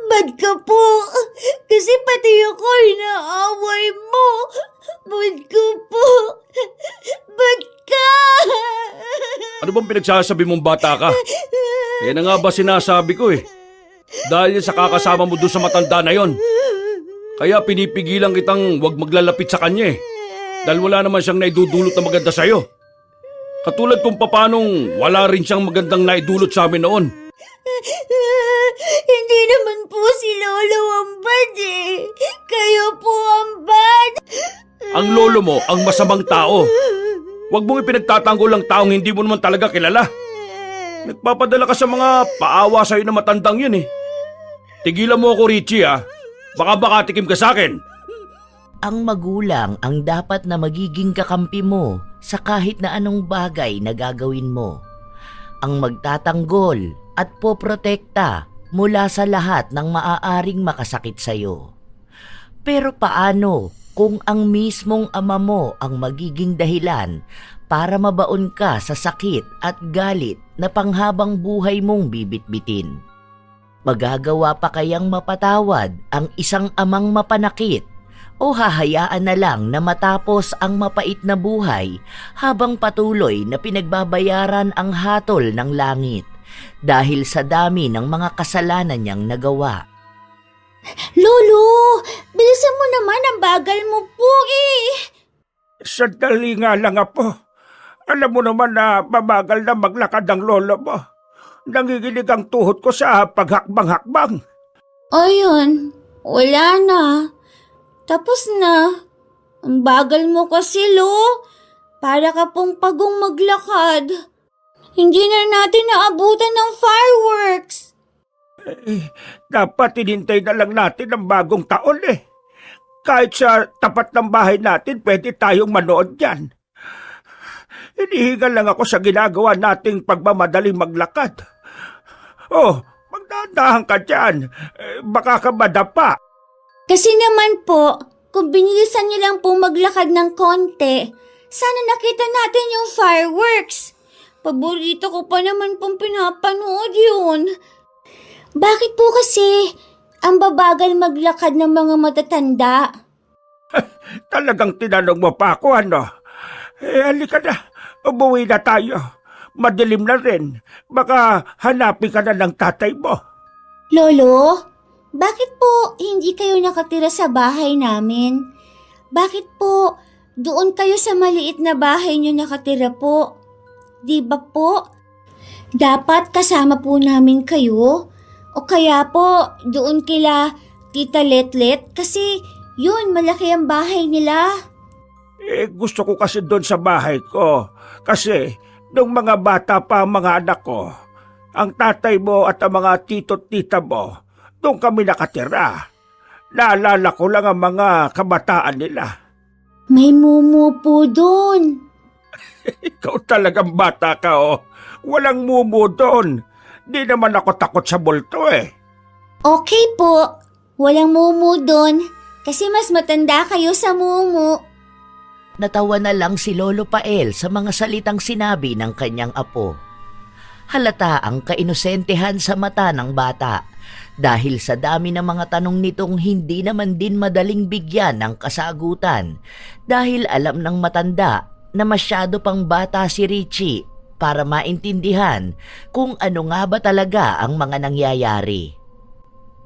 Bad ka po. Kasi pati ako inaaway mo. Bad ka po. Bad ka. Ano bang pinagsasabi mong bata ka? Yan na nga ba sinasabi ko eh. Dahil sa kakasama mo doon sa matanda na yon. Kaya pinipigilan kitang huwag maglalapit sa kanya eh. Dahil wala naman siyang naidudulot na maganda sa'yo. Katulad kung papanong wala rin siyang magandang naidulot sa amin noon. Hindi naman po si Lolo ang bad eh. Kayo po ang bad. Ang lolo mo ang masamang tao. Huwag mong ipinagtatanggol ang taong hindi mo naman talaga kilala. Nagpapadala ka sa mga paawa sa'yo na matandang yun eh. Tigilan mo ako, Richie ah. Baka makatikim ka sa akin. Ang magulang ang dapat na magiging kakampi mo sa kahit na anong bagay na gagawin mo. Ang magtatanggol at poprotekta mula sa lahat ng maaaring makasakit sa'yo. Pero paano kung ang mismong ama mo ang magiging dahilan para mabaon ka sa sakit at galit na panghabang buhay mong bibitbitin? Magagawa pa kayang mapatawad ang isang amang mapanakit o hahayaan na lang na matapos ang mapait na buhay habang patuloy na pinagbabayaran ang hatol ng langit dahil sa dami ng mga kasalanan niyang nagawa? Lolo, bilisan mo naman, ang bagal mo po eh. Sandali nga lang, Apo. Alam mo naman na mabagal na maglakad ang lolo mo. Nanginginig ang tuhod ko sa paghakbang-hakbang. Ayun, wala na. Tapos na. Ang bagal mo kasi, Lo. Para ka pong pagong maglakad. Hindi na natin naabutan ng fireworks. Dapat hinintay na lang natin ang bagong taon eh. Kahit sa tapat ng bahay natin, pwede tayong manood yan. Hinihingal lang ako sa ginagawa nating pagmamadaling maglakad. Oh, magdahan-dahan ka dyan. Baka ka madapa. Kasi naman po, kung binilisan niyo lang po maglakad ng konti, sana nakita natin yung fireworks. Paborito ko pa naman pong pinapanood yun. Bakit po kasi ang babagal maglakad ng mga matatanda? Talagang tinanong mo pa ako, ano? Halika na. Umuwi na tayo. Madilim na rin. Baka hanapin ka na ng tatay mo. Lolo, bakit po hindi kayo nakatira sa bahay namin? Bakit po doon kayo sa maliit na bahay niyo nakatira po? Di ba po? Dapat kasama po namin kayo. O kaya po doon kila Tita Letlet kasi yun, malaki ang bahay nila. Gusto ko kasi doon sa bahay ko. Kasi nung mga bata pa ang mga anak ko, ang tatay mo at ang mga tito at tita mo, doon kami nakatira. Naalala ko lang ang mga kabataan nila. May mumu po doon. Ikaw talagang bata ka, oh. Walang mumu doon. Di naman ako takot sa multo eh. Okay po, walang mumu doon kasi mas matanda kayo sa mumu. Natawa na lang si Lolo Pael sa mga salitang sinabi ng kanyang apo. Halata ang kainosentehan sa mata ng bata dahil sa dami ng mga tanong nitong hindi naman din madaling bigyan ng kasagutan dahil alam ng matanda na masyado pang bata si Richie para maintindihan kung ano nga ba talaga ang mga nangyayari.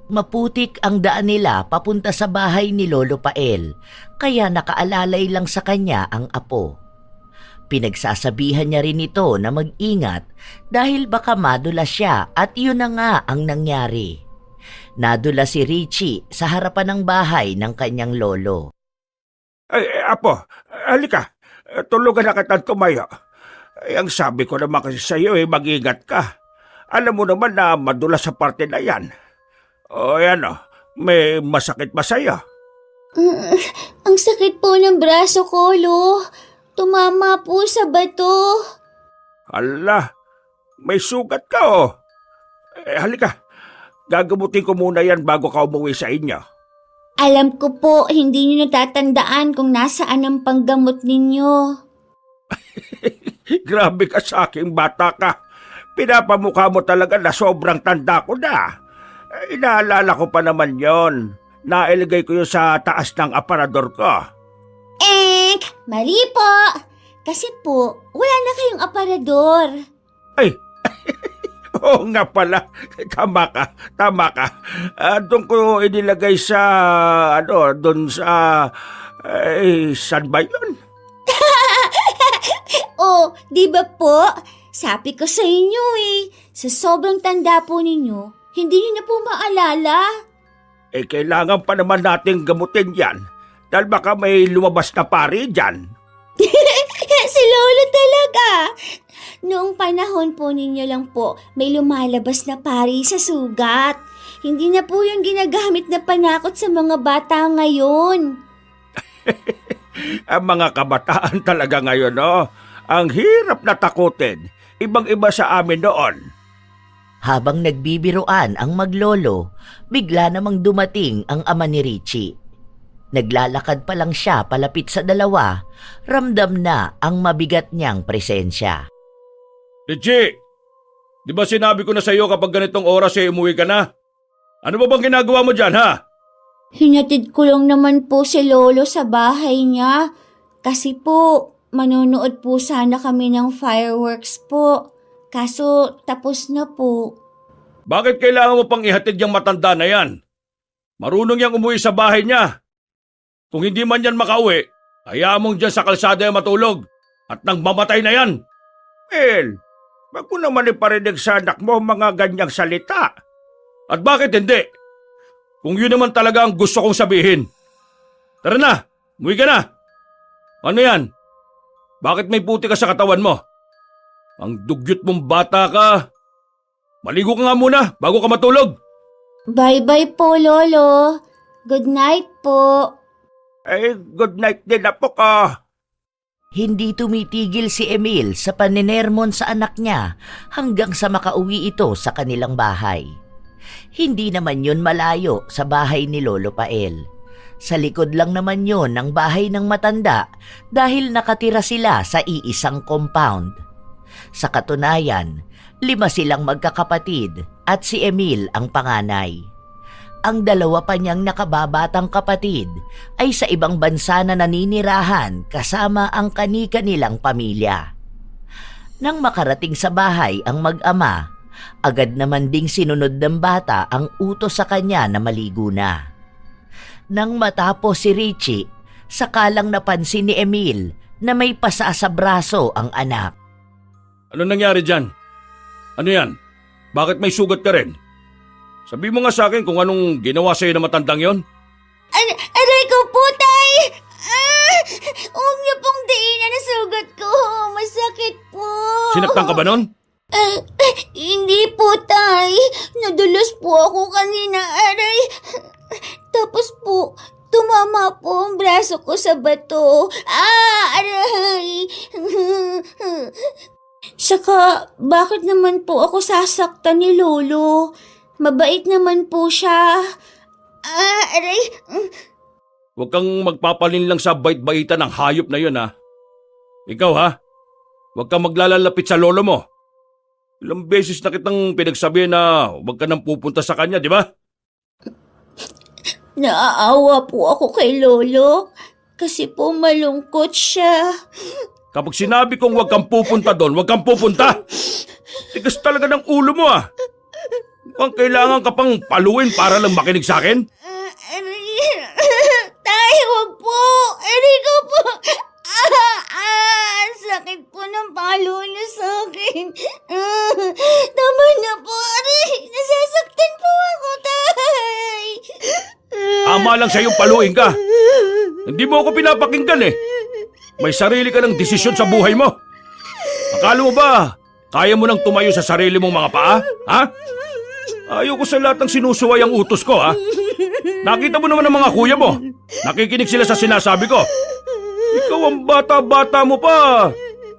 Maputik ang daan nila papunta sa bahay ni Lolo Pael, kaya nakaalalay lang sa kanya ang apo. Pinagsasabihan niya rin ito na mag-ingat dahil baka madula siya at yun na nga ang nangyari. Nadula si Richie sa harapan ng bahay ng kanyang lolo. Apo, halika. Tulugan na kitang tumayo. Ang sabi ko naman kasi sa iyo, mag-ingat ka. Alam mo naman na madulas sa parte na yan. O yan o, may masakit ba sa'yo? Ang sakit po ng braso ko, Lo. Tumama po sa bato. Hala, may sugat ka o. Halika, gagamutin ko muna yan bago ka umuwi sa inyo. Alam ko po, hindi niyo natatandaan kung nasaan ang panggamot ninyo. Grabe ka sa aking bata ka. Pinapamukha mo talaga na sobrang tanda ko na. Inaalala ko pa naman yon. Nailagay ko yun sa taas ng aparador ko. Mali po. Kasi po, wala na kayong aparador. Ay, oo nga pala. Tama ka. Doon ko inilagay sa, doon sa, saan ba yun? Oh, di ba po? Sabi ko sa inyo sa sobrang tanda po ninyo, hindi niyo na po maalala. Kailangan pa naman nating gamutin yan. Dahil baka may lumabas na pari dyan. Si Lolo talaga. Noong panahon po ninyo lang po, may lumalabas na pari sa sugat. Hindi na po yung ginagamit na panakot sa mga bata ngayon. Ang mga kabataan talaga ngayon, no? Ang hirap na takutin. Ibang-iba sa amin noon. Habang nagbibiruan ang maglolo, bigla namang dumating ang ama ni Richie. Naglalakad pa lang siya palapit sa dalawa, ramdam na ang mabigat niyang presensya. Richie, di ba sinabi ko na sa iyo kapag ganitong oras umuwi ka na? Ano ba bang ginagawa mo dyan, ha? Hinatid ko lang naman po si Lolo sa bahay niya. Kasi po, manonood po sana kami ng fireworks po. Kaso, tapos na po. Bakit kailangan mo pang ihatid yung matanda na yan? Marunong yang umuwi sa bahay niya. Kung hindi man yan makauwi, hayaan mong dyan sa kalsada yung matulog. At nang mamatay na yan. Well, wag mo naman iparinig sa anak mo mga ganyang salita. At bakit hindi? Kung yun naman talaga ang gusto kong sabihin. Tara na, umuwi ka na. Ano yan? Bakit may puti ka sa katawan mo? Ang dugyot mong bata ka. Maligo ka nga muna bago ka matulog. Bye-bye po, Lolo. Good night po. Good night din na po ko. Hindi tumitigil si Emil sa paninermon sa anak niya hanggang sa makauwi ito sa kanilang bahay. Hindi naman yun malayo sa bahay ni Lolo Pael. Sa likod lang naman yun ng bahay ng matanda dahil nakatira sila sa iisang compound. Sa katunayan, 5 silang magkakapatid at si Emil ang panganay. Ang 2 pa niyang nakababatang kapatid ay sa ibang bansa na naninirahan kasama ang kani-kanilang pamilya. Nang makarating sa bahay ang mag-ama, agad naman ding sinunod ng bata ang utos sa kanya na maligo na. Nang matapos si Richie, sakalang napansin ni Emil na may pasa sa braso ang anak. Ano nangyari dyan? Ano yan? Bakit may sugat ka rin? Sabi mo nga sa akin kung anong ginawa sa'yo na matandang yon. Aray ko po, tay! Huwag niyo pong diinan na sugat ko. Masakit po. Sinaktan ka ba nun? Hindi po, tay. Nadulas po ako kanina, aray. Tapos po, tumama po ang braso ko sa bato. Aray! Saka, bakit naman po ako sasaktan ni Lolo? Mabait naman po siya. Aray! Huwag kang magpapalinlang sa bait-baitan ng hayop na yun, ha? Ikaw, ha? Huwag kang maglalalapit sa lolo mo. Ilang beses na kitang pinagsabihan na huwag ka nang pupunta sa kanya, di ba? Naaawa po ako kay Lolo kasi po malungkot siya. Kapag sinabi kong huwag kang pupunta doon, huwag kang pupunta. Tigas talaga ng ulo mo, ha? Mukhang kailangan ka pang paluin para lang makinig sa akin. Tay, huwag po. Aray ko po. Sakit po ng palo niyo sa akin. Tama na po, aray. Nasasaktan po ako, tay. Tama lang sa'yong paluin ka. Hindi mo ako pinapakinggan eh. May sarili ka ng desisyon sa buhay mo. Akala mo ba, kaya mo nang tumayo sa sarili mong mga paa? Ha? Ayoko sa lahat ng sinusuway ang utos ko, ha? Nakita mo naman ang mga kuya mo. Nakikinig sila sa sinasabi ko. Ikaw ang bata-bata mo pa.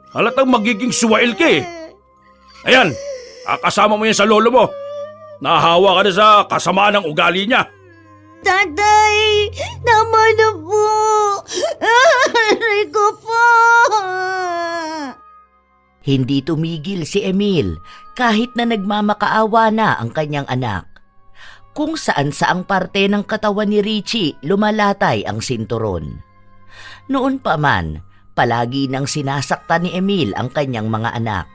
Halatang magiging suwail ka eh. Ayan, kasama mo yan sa lolo mo. Nahahawa ka na sa kasamaan ng ugali niya. Tatay, tama na po. Aray ko po. Hindi tumigil si Emil kahit na nagmamakaawa na ang kanyang anak. kung saan saang parte ng katawan ni Richie lumalatay ang sinturon. Noon pa man, palagi nang sinasaktan ni Emil ang kanyang mga anak.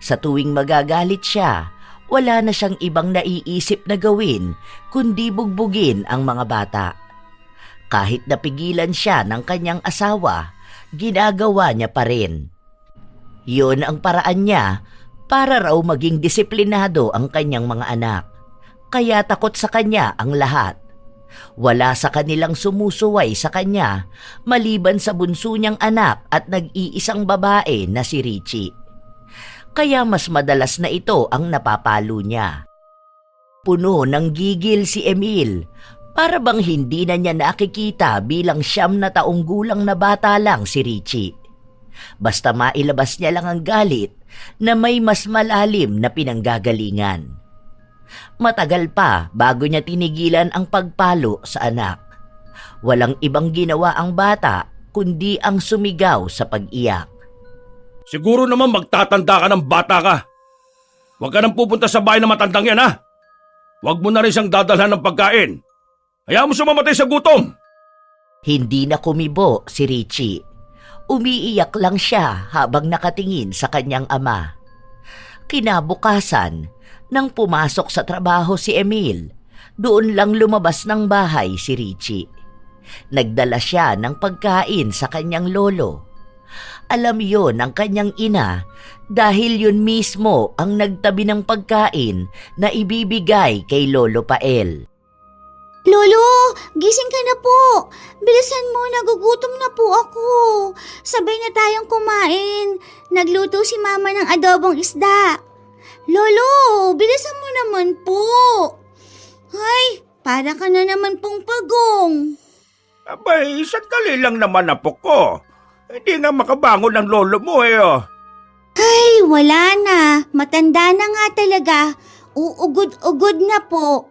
Sa tuwing magagalit siya, wala na siyang ibang naiisip na gawin kundi bugbugin ang mga bata. Kahit napigilan siya ng kanyang asawa, ginagawa niya pa rin. Yun ang paraan niya para raw maging disiplinado ang kanyang mga anak. Kaya takot sa kanya ang lahat. Wala sa kanilang sumusuway sa kanya maliban sa bunso niyang anak at nag-iisang babae na si Richie. Kaya mas madalas na ito ang napapalo niya. Puno ng gigil si Emil, para bang hindi na niya nakikita bilang 9 na taong gulang na bata lang si Richie. Basta mailabas niya lang ang galit na may mas malalim na pinanggagalingan. Matagal pa bago niya tinigilan ang pagpalo sa anak. Walang ibang ginawa ang bata kundi ang sumigaw sa pag-iyak. Siguro naman magtatanda ka ng bata ka. Huwag ka nang pupunta sa bahay ng matandang yan, ha? Huwag mo na rin siyang dadalhan ng pagkain. Hayaan mo siya mamatay sa gutom. Hindi na kumibo si Richie. Umiiyak lang siya habang nakatingin sa kanyang ama. Kinabukasan, nang pumasok sa trabaho si Emil, doon lang lumabas ng bahay si Richie. Nagdala siya ng pagkain sa kanyang lolo. Alam yon ng kanyang ina dahil yun mismo ang nagtabi ng pagkain na ibibigay kay Lolo Pael. Lolo, gising ka na po. Bilisan mo, nagugutom na po ako. Sabay na tayong kumain. Nagluto si mama ng adobong isda. Lolo, bilisan mo naman po. Ay, para ka na naman pong pagong. Abay, sandali lang naman apo ko. Hindi nga makabangon ang lolo mo oh. Ay, wala na. Matanda na nga talaga. Uugod-ugod na po.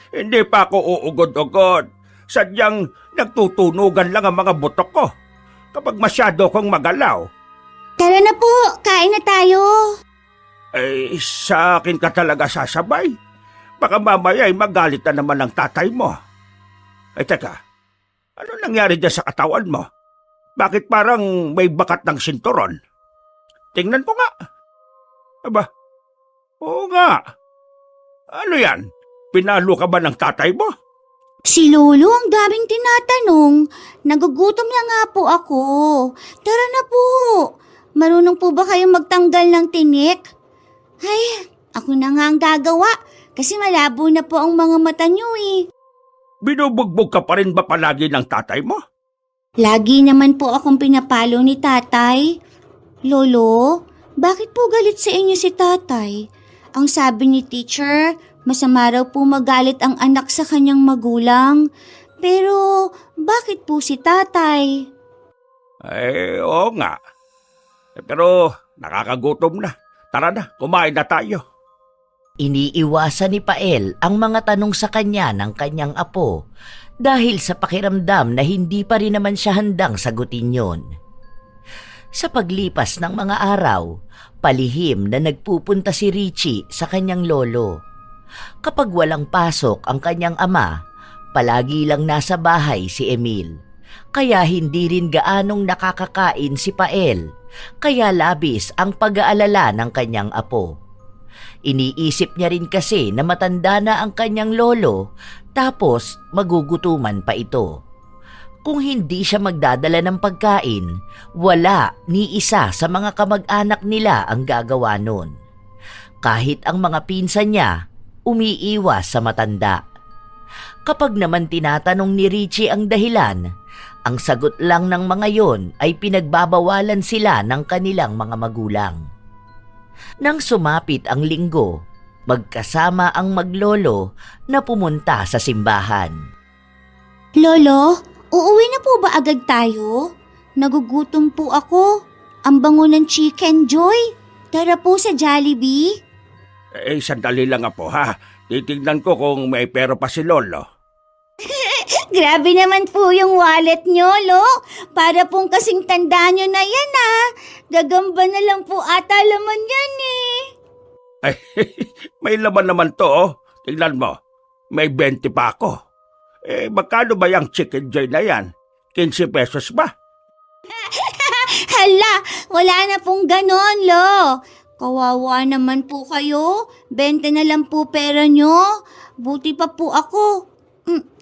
Hindi pa ako uugod-ugod. Sadyang nagtutunugan lang ang mga butok ko kapag masyado kong magalaw. Tara na po, kain na tayo. Sa akin ka talaga sasabay. Baka mamaya ay magalit na naman ang tatay mo. Teka, ano nangyari dyan sa katawan mo? Bakit parang may bakat ng sinturon? Tingnan ko nga. Aba, oo nga. Ano yan? Pinalo ka ba ng tatay mo? Si Lolo ang daming tinatanong. Nagugutom na nga po ako. Tara na po. Marunong po ba kayong magtanggal ng tinik? Ay, ako na nga ang gagawa kasi malabo na po ang mga mata niyo eh. Binubugbog ka pa rin ba palagi ng tatay mo? Lagi naman po akong pinapalo ni tatay. Lolo, bakit po galit sa inyo si tatay? Ang sabi ni teacher, masama raw po magalit ang anak sa kanyang magulang. Pero bakit po si tatay? Oo nga. Pero nakakagutom na. Tara na, kumain na tayo. Iniiwasan ni Pael ang mga tanong sa kanya ng kanyang apo dahil sa pakiramdam na hindi pa rin naman siya handang sagutin yon. Sa paglipas ng mga araw, palihim na nagpupunta si Richie sa kanyang lolo. Kapag walang pasok ang kanyang ama, palagi lang nasa bahay si Emil. Kaya hindi rin gaanong nakakakain si Pael, kaya labis ang pag-aalala ng kanyang apo. Iniisip niya rin kasi na matanda na ang kanyang lolo, tapos magugutuman pa ito. Kung hindi siya magdadala ng pagkain, wala ni isa sa mga kamag-anak nila ang gagawa nun. Kahit ang mga pinsan niya, umiiwas sa matanda. Kapag naman tinatanong ni Richie ang dahilan, ang sagot lang ng mga yon ay pinagbabawalan sila ng kanilang mga magulang. Nang sumapit ang linggo, magkasama ang maglolo na pumunta sa simbahan. Lolo, uuwi na po ba agad tayo? Nagugutom po ako. Ang bango ng Chicken Joy. Tara po sa Jollibee. Sandali lang apo ha. Titignan ko kung may pera pa si lolo. Grabe naman po yung wallet nyo, Lo. Para pong kasing tanda nyo na yan, ah. Gagamba na lang po ata laman yan, eh. Ay, may laman naman to oh. Tignan mo. may 20 pa ako. Magkano ba yung chicken joy na yan? 15 pesos ba? Hala, wala na pong ganon, Lo. Kawawa naman po kayo. 20 na lang po pera nyo. Buti pa po ako.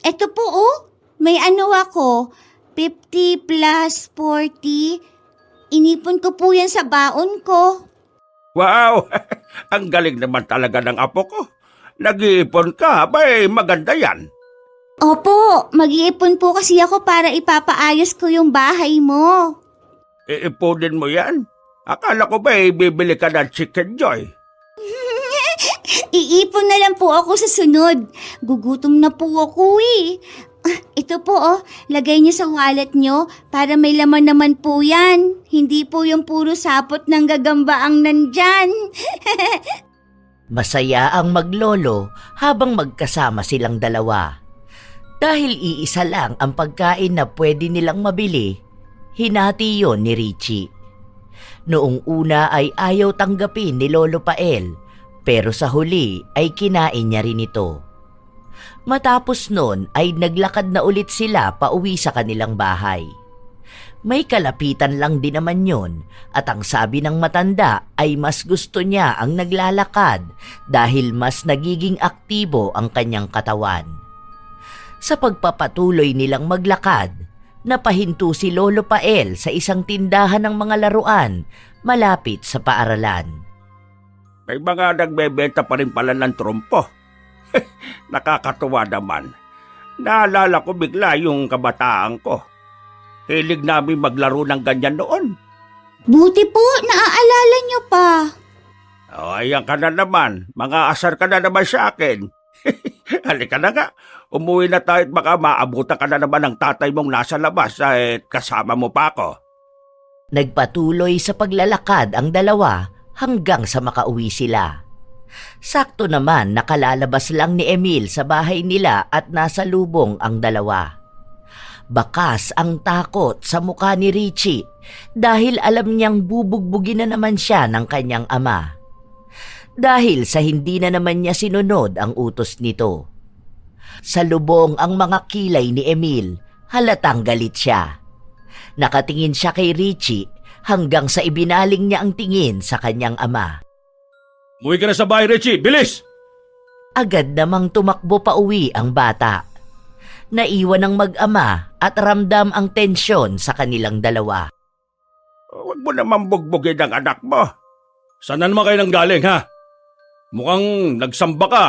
Eto po may ano ako. 50 plus 40. Inipon ko po yan sa baon ko. Wow! Ang galing naman talaga ng apo ko. Nag-iipon ka, maganda yan. Opo, mag-iipon po kasi ako para ipapaayos ko yung bahay mo. Iipunin mo yan? Akala ko bibili ka ng chicken joy? Iipon na lang po ako sa sunod. Gugutom na po ako Ito po lagay niyo sa wallet niyo para may laman naman po yan. Hindi po yung puro sapot ng gagamba ang nandyan. Masaya ang maglolo habang magkasama silang dalawa. Dahil iisa lang ang pagkain na pwede nilang mabili, hinati yon ni Richie. Noong una ay ayaw tanggapin ni Lolo Pael, pero sa huli ay kinain niya rin ito. Matapos nun ay naglakad na ulit sila pauwi sa kanilang bahay. May kalapitan lang din naman yun at ang sabi ng matanda ay mas gusto niya ang naglalakad dahil mas nagiging aktibo ang kanyang katawan. Sa pagpapatuloy nilang maglakad, napahinto si Lolo Pael sa isang tindahan ng mga laruan malapit sa paaralan. May mga nagbebenta pa rin pala ng trompo. Nakakatuwa naman. Naalala ko bigla yung kabataan ko. Hilig namin maglaro ng ganyan noon. Buti po, naaalala niyo pa. Ayan ka na naman. Mga asar ka na naman sa akin. Halika na nga. Umuwi na tayo at baka maabutan ka na naman ng tatay mong nasa labas at kasama mo pa ako. Nagpatuloy sa paglalakad ang dalawa hanggang sa makauwi sila. Sakto naman nakalalabas lang ni Emil sa bahay nila at nasa lubong ang dalawa. Bakas ang takot sa mukha ni Richie dahil alam niyang bubugbugin na naman siya ng kanyang ama. Dahil sa hindi na naman niya sinunod ang utos nito. Sa lubong ang mga kilay ni Emil, halatang galit siya. Nakatingin siya kay Richie hanggang sa ibinaling niya ang tingin sa kanyang ama. Umuwi ka na sa bahay, Richie! Bilis! Agad namang tumakbo pa uwi ang bata. Naiwan ng mag-ama at ramdam ang tensyon sa kanilang dalawa. Huwag mo naman bugbugin ang anak mo. Saan na naman kayo nang galing, ha? Mukhang nagsamba ka.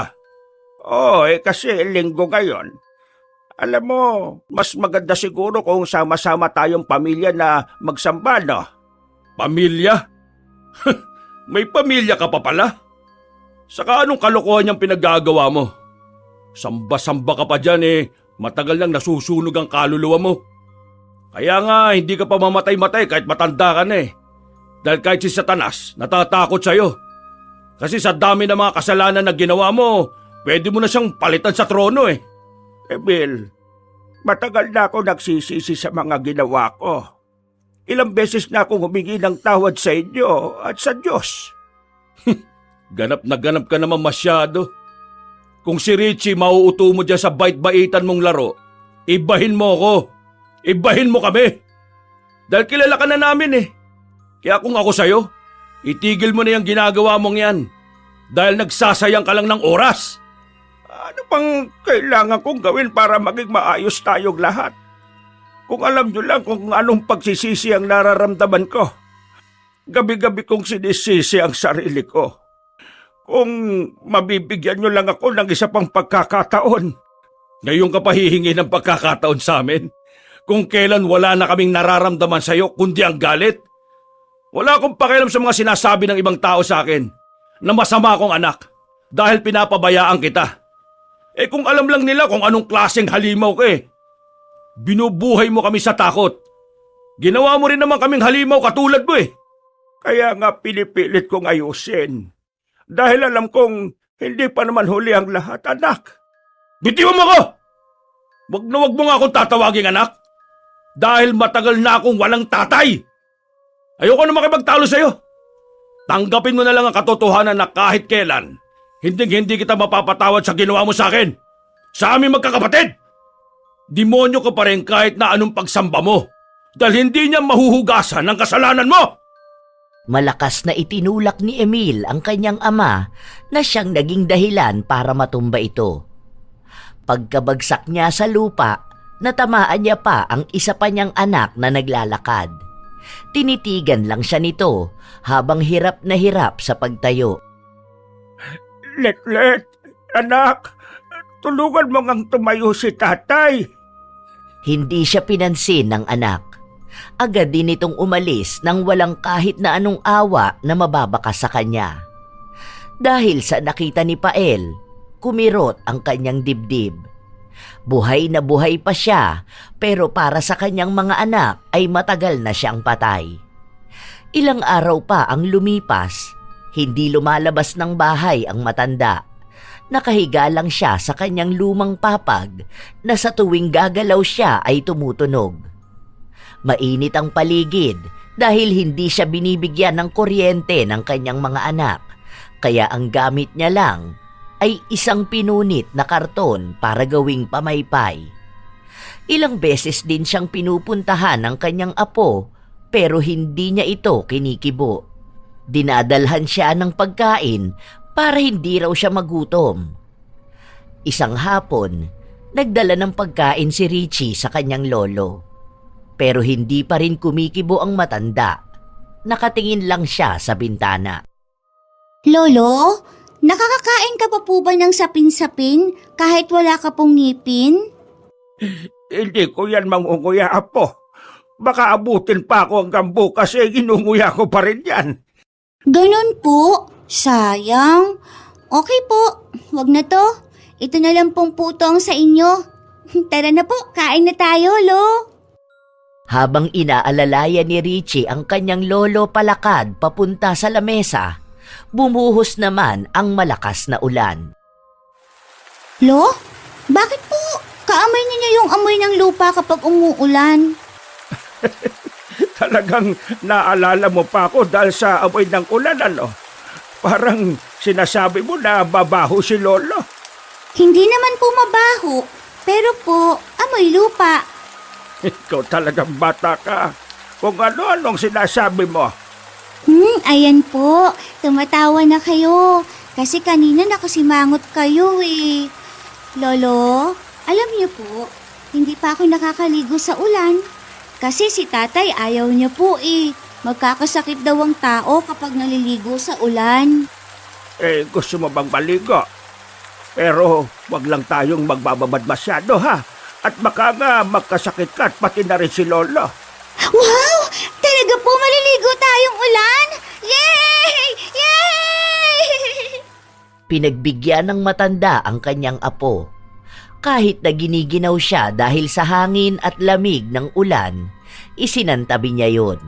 Kasi linggo ngayon. Alam mo, mas maganda siguro kung sama-sama tayong pamilya na magsamba, no? Pamilya? May pamilya ka pa pala? Saka anong kalokohan niyang pinaggagawa mo? Samba-samba ka pa dyan matagal nang nasusunog ang kaluluwa mo. Kaya nga hindi ka pa mamatay-matay kahit matanda ka na Dahil kahit si Satanas natatakot sa'yo. Kasi sa dami ng mga kasalanan na ginawa mo, pwede mo na siyang palitan sa trono Bill, matagal na ako nagsisisi sa mga ginawa ko. Ilang beses na akong humingi ng tawad sa inyo at sa Diyos. Ganap na ganap ka naman masyado. Kung si Richie mauuto mo dyan sa bait-baitan mong laro, ibahin mo ako. Ibahin mo kami. Dahil kilala ka na namin Kaya kung ako sa'yo, itigil mo na yung ginagawa mong yan. Dahil nagsasayang ka lang ng oras. Ano bang kailangan kong gawin para maging maayos tayong lahat? Kung alam nyo lang kung anong pagsisisi ang nararamdaman ko. Gabi-gabi kong sinisisi ang sarili ko. Kung mabibigyan nyo lang ako ng isa pang pagkakataon. Ngayon ka pa hihingi ng pagkakataon sa amin? Kung kailan wala na kaming nararamdaman sa'yo kundi ang galit? Wala akong pakialam sa mga sinasabi ng ibang tao sa akin na masama akong anak dahil pinapabayaan kita. Kung alam lang nila kung anong klaseng halimaw ka binubuhay mo kami sa takot. Ginawa mo rin naman kaming halimaw katulad mo Kaya nga pinipilit kong ayusin. Dahil alam kong hindi pa naman huli ang lahat, anak. Bitiwan mo ko! Wag mo nga akong tatawaging anak. Dahil matagal na akong walang tatay. Ayoko na makipagtalo sa'yo. Tanggapin mo na lang ang katotohanan na kahit kailan, hindi kita mapapatawad sa ginawa mo sa akin. Sa aming magkakapatid! Demonyo ka pa rin kahit na anong pagsamba mo. Dahil hindi niya mahuhugasan ang kasalanan mo! Malakas na itinulak ni Emil ang kanyang ama na siyang naging dahilan para matumba ito. Pagkabagsak niya sa lupa, natamaan niya pa ang isa pa niyang anak na naglalakad. Tinitigan lang siya nito habang hirap na hirap sa pagtayo. Letlet, anak, tulungan mo ngang tumayo si tatay. Hindi siya pinansin ng anak. Agad din itong umalis nang walang kahit na anong awa na mababakas sa kanya. Dahil sa nakita ni Pael, kumirot ang kanyang dibdib. Buhay na buhay pa siya, pero para sa kanyang mga anak ay matagal na siyang patay. Ilang araw pa ang lumipas, hindi lumalabas ng bahay ang matanda. Nakahiga lang siya sa kanyang lumang papag na sa tuwing gagalaw siya ay tumutunog. Mainit ang paligid dahil hindi siya binibigyan ng kuryente ng kanyang mga anak, kaya ang gamit niya lang ay isang pinunit na karton para gawing pamaypay. Ilang beses din siyang pinupuntahan ng kanyang apo pero hindi niya ito kinikibo. Dinadalhan siya ng pagkain para hindi raw siya magutom. Isang hapon, nagdala ng pagkain si Richie sa kanyang lolo. Pero hindi pa rin kumikibo ang matanda. Nakatingin lang siya sa bintana. Lolo, nakakakain ka pa po ba ng sapin-sapin kahit wala ka pong ngipin? Hindi ko yan mangunguya, apo. Baka abutin pa ako hanggang bukas ginunguya ko pa rin yan. Ganon po. Sayang. Okay po, wag na to. Ito na lang pong putong sa inyo. Tara na po, kain na tayo, lo. Habang inaalalayan ni Richie ang kanyang lolo palakad papunta sa lamesa, bumuhos naman ang malakas na ulan. Lo, bakit po? Kaamoy niyo yung amoy ng lupa kapag umuulan. Talagang naalala mo pa ako dahil sa amoy ng ulan, ano? Parang sinasabi mo na babaho si Lolo. Hindi naman po mabaho, pero po, amoy lupa. Ikaw talagang bata ka. Kung ano-anong sinasabi mo. Ayan po. Tumatawa na kayo. Kasi kanina nakasimangot kayo eh. Lolo, alam niyo po, hindi pa ako nakakaligo sa ulan. Kasi si tatay ayaw niya po eh. Magkakasakit daw ang tao kapag naliligo sa ulan. Gusto mo bang maligo? Pero wag lang tayong magbababad masyado, ha? At baka nga magkasakit ka at pati na rin si Lolo. Wow! Talaga po maliligo tayong ulan? Yay! Yay! Pinagbigyan ng matanda ang kanyang apo. Kahit na giniginaw siya dahil sa hangin at lamig ng ulan, isinantabi niya yon.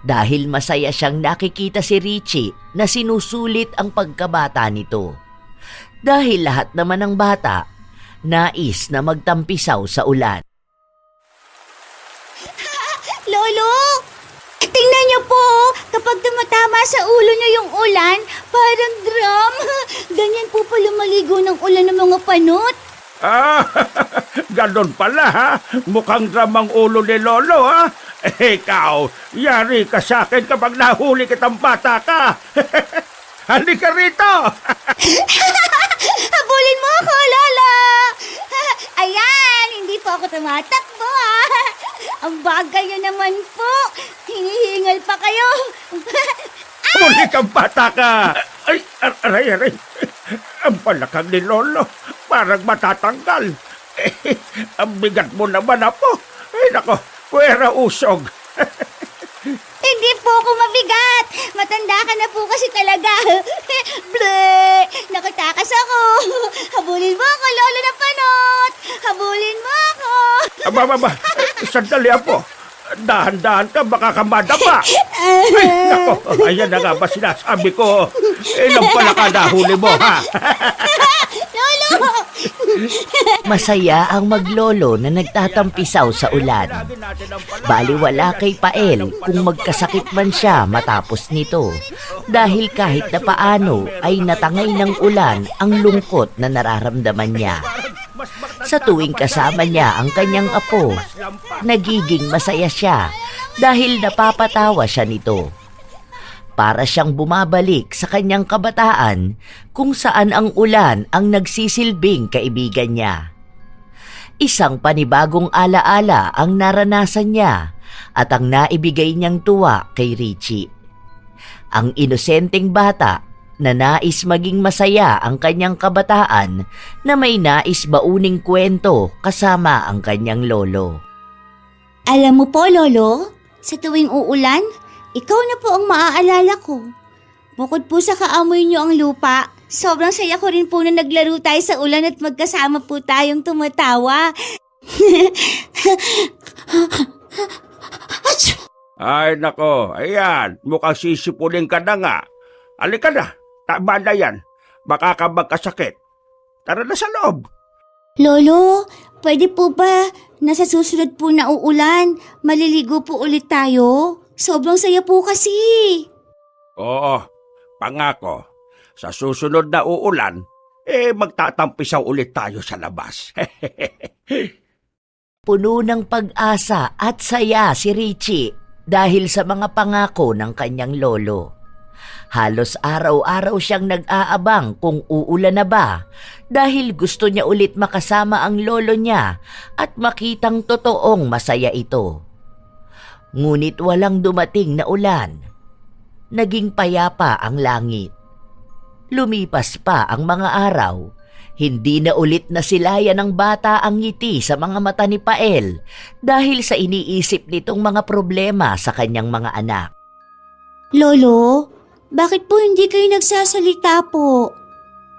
Dahil masaya siyang nakikita si Richie na sinusulit ang pagkabata nito. Dahil lahat naman ng bata, nais na magtampisaw sa ulan. Lolo! Tingnan niyo po, kapag tumatama sa ulo niyo yung ulan, parang drum. Ganyan po pala maligo ng ulan ng mga panot. Ganon pala, ha? Mukhang dramang ulo ni Lolo, ha? Ikaw, yari ka sa akin kapag nahuli kitang bata ka. Halika rito! Habulin mo ako, Lola! Ayan, hindi po ako tumatakbo, ha? Ang bagay niyo naman po. Hinihingal pa kayo. Huli kang bata ka! Ay, aray. Ang palakang ni Lolo, parang matatanggal. Ang bigat mo naman, apo. Ay, nako, puwera usog. Hindi po ako mabigat. Matanda ka na po kasi talaga. Ble! Nakatakas ako. Habulin mo ako, Lolo na panot. Habulin mo ako. Aba, sandali, apo. Dahan-dahan ka, baka ka madapa. Ay, nako, ayan na nga ba sinasabi ko. Ilang pala ka nahuli mo, ha? Lolo! Masaya ang maglolo na nagtatampisaw sa ulan. Baliwala kay Pael kung magkasakit man siya matapos nito. Dahil kahit na paano ay natangay ng ulan ang lungkot na nararamdaman niya. Sa tuwing kasama niya ang kanyang apo, nagiging masaya siya dahil napapatawa siya nito. Para siyang bumabalik sa kanyang kabataan kung saan ang ulan ang nagsisilbing kaibigan niya. Isang panibagong alaala ang naranasan niya at ang naibigay niyang tuwa kay Richie. Ang inosenteng bata na nais maging masaya ang kanyang kabataan na may nais bauning kwento kasama ang kanyang lolo. Alam mo po, Lolo, sa tuwing uulan, ikaw na po ang maaalala ko. Bukod po sa kaamoy niyo ang lupa, sobrang saya ko rin po na naglaro tayo sa ulan at magkasama po tayong tumatawa. Ay nako, ayan, mukhang sisipunin ka na nga. Halika na, tama na yan. Baka ka magkasakit. Tara na sa loob. Lolo, pwede po ba na sa susunod po na uulan, maliligo po ulit tayo? Sobrang saya po kasi. Oo, pangako. Sa susunod na uulan, magtatampisaw ulit tayo sa labas. Puno ng pag-asa at saya si Richie dahil sa mga pangako ng kanyang lolo. Halos araw-araw siyang nag-aabang kung uulan na ba dahil gusto niya ulit makasama ang lolo niya at makitang totoong masaya ito. Ngunit walang dumating na ulan. Naging payapa ang langit. Lumipas pa ang mga araw. Hindi na ulit nasilayan ng bata ang ngiti sa mga mata ni Pael dahil sa iniisip nitong mga problema sa kanyang mga anak. Lolo, bakit po hindi kayo nagsasalita po?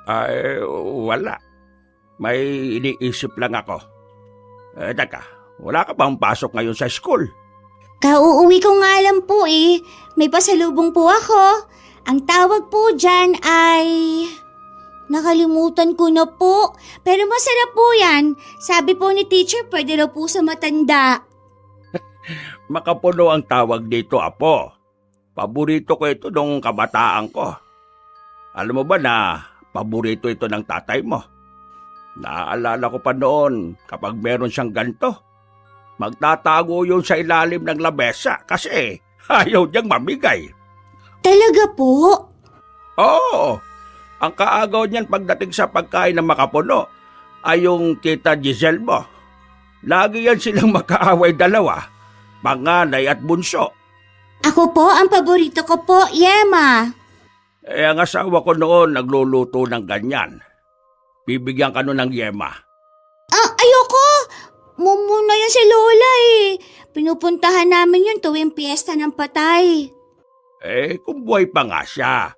Ay, wala. May iniisip lang ako. Teka, wala ka bang pasok ngayon sa school? Kauuwi ko nga lang po eh. May pasalubong po ako. Ang tawag po dyan ay... Nakalimutan ko na po. Pero masarap po yan. Sabi po ni teacher, pwede raw po sa matanda. Makapuno ang tawag dito, apo. Paborito ko ito nung kabataan ko. Alam mo ba na paborito ito ng tatay mo? Naaalala ko pa noon kapag meron siyang ganito. Magtatago yun sa ilalim ng lamesa kasi ayaw niyang mamigay. Talaga po? Oo, ang kaagaw niyan pagdating sa pagkain ng makapuno ay yung tita Giselle mo. Lagi yan silang makaaway dalawa, panganay at bunso. Ako po, ang paborito ko po, Yema. Ang asawa ko noon nagluluto ng ganyan. Bibigyan ka nun ng yema. Ayoko! Mumuna yan si Lola eh. Pinupuntahan namin yun tuwing piyesta ng patay. Kung buhay pa nga siya.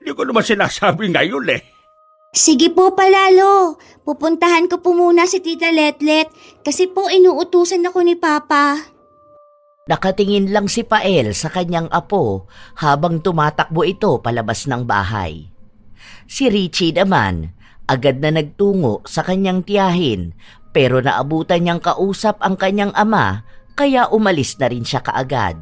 Hindi ko naman sinasabi ngayon eh. Sige po palalo. Pupuntahan ko po muna si Tita Letlet kasi po inuutusan ako ni Papa. Nakatingin lang si Pael sa kanyang apo habang tumatakbo ito palabas ng bahay. Si Richie naman, agad na nagtungo sa kanyang tiyahin pero naabutan niyang kausap ang kanyang ama kaya umalis na rin siya kaagad.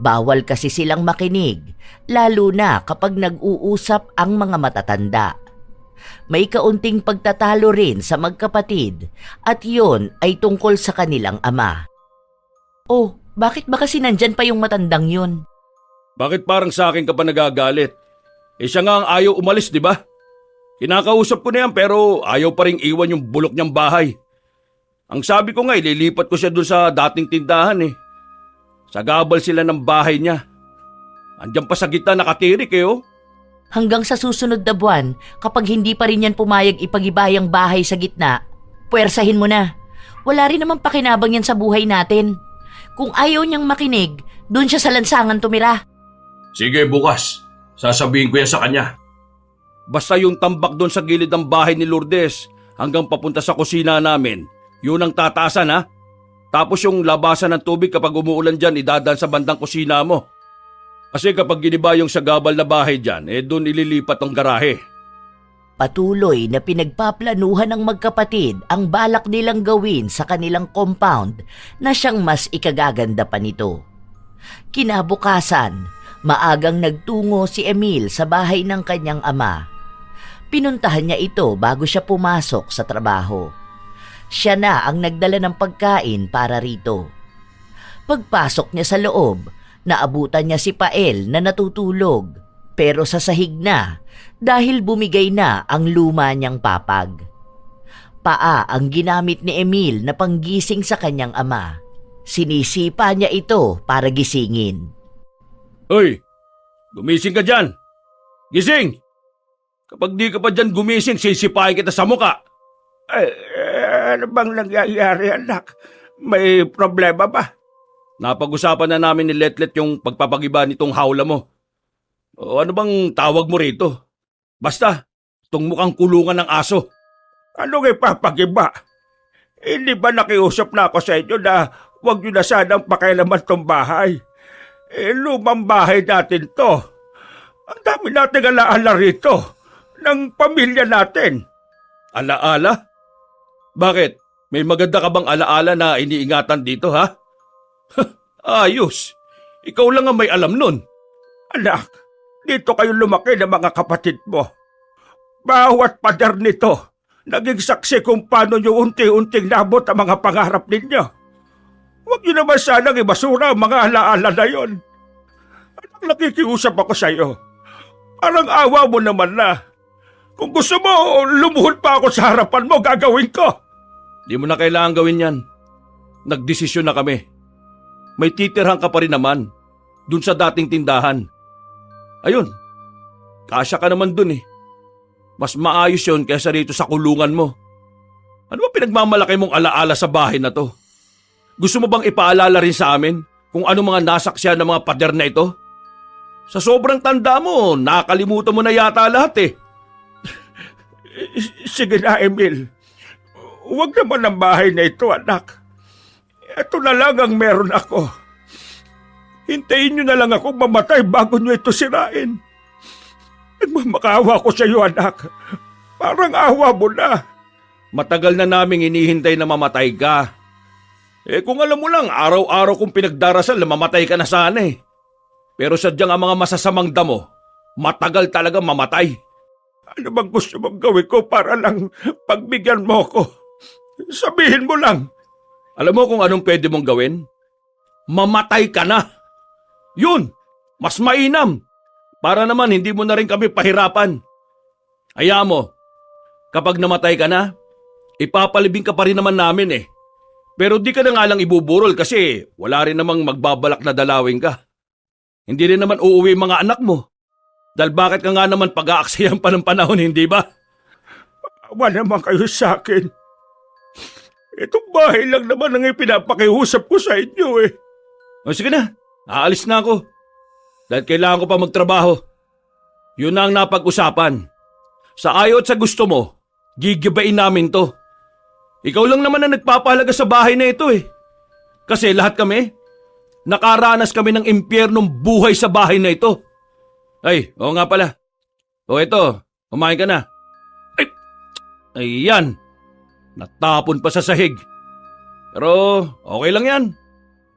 Bawal kasi silang makinig, lalo na kapag nag-uusap ang mga matatanda. May kaunting pagtatalo rin sa magkapatid at yun ay tungkol sa kanilang ama. Oh, bakit ba kasi nandyan pa yung matandang yun? Bakit parang sa akin ka pa nagagalit? Siya nga ang ayaw umalis, di ba? Kinakausap ko na yan pero ayaw pa rin iwan yung bulok niyang bahay. Ang sabi ko nga, ililipat ko siya dun sa dating tindahan eh. Sa gabal sila ng bahay niya. Andiyan pa sa gitna nakatirik eh oh. Hanggang sa susunod na buwan, kapag hindi pa rin yan pumayag ipag-ibayang bahay sa gitna, puwersahin mo na. Wala rin naman pakinabang yan sa buhay natin. Kung ayaw niyang makinig, doon siya sa lansangan tumira. Sige bukas, sasabihin ko yan sa kanya. Basta yung tambak doon sa gilid ng bahay ni Lourdes hanggang papunta sa kusina namin, yun ang tataasan ha. Tapos yung labasan ng tubig kapag umuulan dyan, idadaan sa bandang kusina mo. Kasi kapag giniba yung sa gabal na bahay dyan, doon ililipat ang garahe. Patuloy na pinagpaplanuhan ng magkapatid ang balak nilang gawin sa kanilang compound na siyang mas ikagaganda pa nito. Kinabukasan, maagang nagtungo si Emil sa bahay ng kanyang ama. Pinuntahan niya ito bago siya pumasok sa trabaho. Siya na ang nagdala ng pagkain para rito. Pagpasok niya sa loob, naabutan niya si Pael na natutulog pero sa sahig na dahil bumigay na ang luma niyang papag. Paa ang ginamit ni Emil na panggising sa kanyang ama. Sinisipa niya ito para gisingin. Hoy! Gumising ka dyan! Gising! Kapag di ka pa dyan gumising, sisipahin kita sa muka! Ano bang nangyayari, anak? May problema ba? Napag-usapan na namin ni Letlet yung pagpapagiba nitong hawla mo. O ano bang tawag mo rito? Basta, itong mukhang kulungan ng aso. Anong ipapagiba? Hindi ba nakiusap na ako sa inyo na huwag nyo na sanang pakialaman tong bahay? Lumang bahay natin to. Ang dami nating alaala rito ng pamilya natin. Alaala? Bakit? May maganda ka bang alaala na iniingatan dito, ha? Ayos! Ikaw lang ang may alam nun. Anak, dito kayo lumaki ng mga kapatid mo. Bawat pader nito, naging saksi kung paano nyo unti-unting nabot ang mga pangarap ninyo. Huwag nyo naman sanang ibasura ang mga alaala na yon. Anak, nakikiusap ako sa iyo. Parang awa mo naman na. Kung gusto mo, lumuhod pa ako sa harapan mo, gagawin ko. Di mo na kailangan gawin yan. Nagdesisyon na kami. May titirhan ka pa rin naman, dun sa dating tindahan. Ayun, kasya ka naman dun eh. Mas maayos yun kaysa rito sa kulungan mo. Ano ba pinagmamalaki mong alaala sa bahay na to? Gusto mo bang ipaalala rin sa amin kung ano mga nasaksyan ng mga pader na ito? Sa sobrang tanda mo, nakalimutan mo na yata lahat eh. Sige na, Emil. Huwag naman ang bahay na ito, anak. Ito na lang ang meron ako. Hintayin nyo na lang ako mamatay bago nyo ito sirain. Nagmamakaawa ko sa iyo, anak. Parang awa mo na. Matagal na naming inihintay na mamatay ka. Kung alam mo lang, araw-araw kong pinagdarasal na mamatay ka na sana eh. Pero sadyang ang mga masasamang damo, matagal talaga mamatay. Ano bang gusto mong gawin ko para lang pagbigyan mo ko? Sabihin mo lang. Alam mo kung anong pwede mong gawin? Mamatay ka na. Yun, mas mainam. Para naman hindi mo na rin kami pahirapan. Hayaan mo, kapag namatay ka na, ipapalibing ka pa rin naman namin eh. Pero di ka na nga lang ibuburol kasi wala rin namang magbabalak na dalawin ka. Hindi rin naman uuwi mga anak mo. Dahil bakit ka nga naman pag-aaksayan pa ng panahon, hindi ba? Awa naman kayo sa akin. Itong bahay lang naman ang ipinapakiusap ko sa inyo eh. O sige na, aalis na ako. Dahil kailangan ko pa magtrabaho. Yun na ang napag-usapan. Sa ayaw at sa gusto mo, gigibain namin to. Ikaw lang naman ang nagpapahalaga sa bahay na ito eh. Kasi lahat kami, nakaranas kami ng impyernong buhay sa bahay na ito. Ay, oo nga pala. O ito, kumain ka na. Ay, ayan. Natapon pa sa sahig. Pero okay lang yan.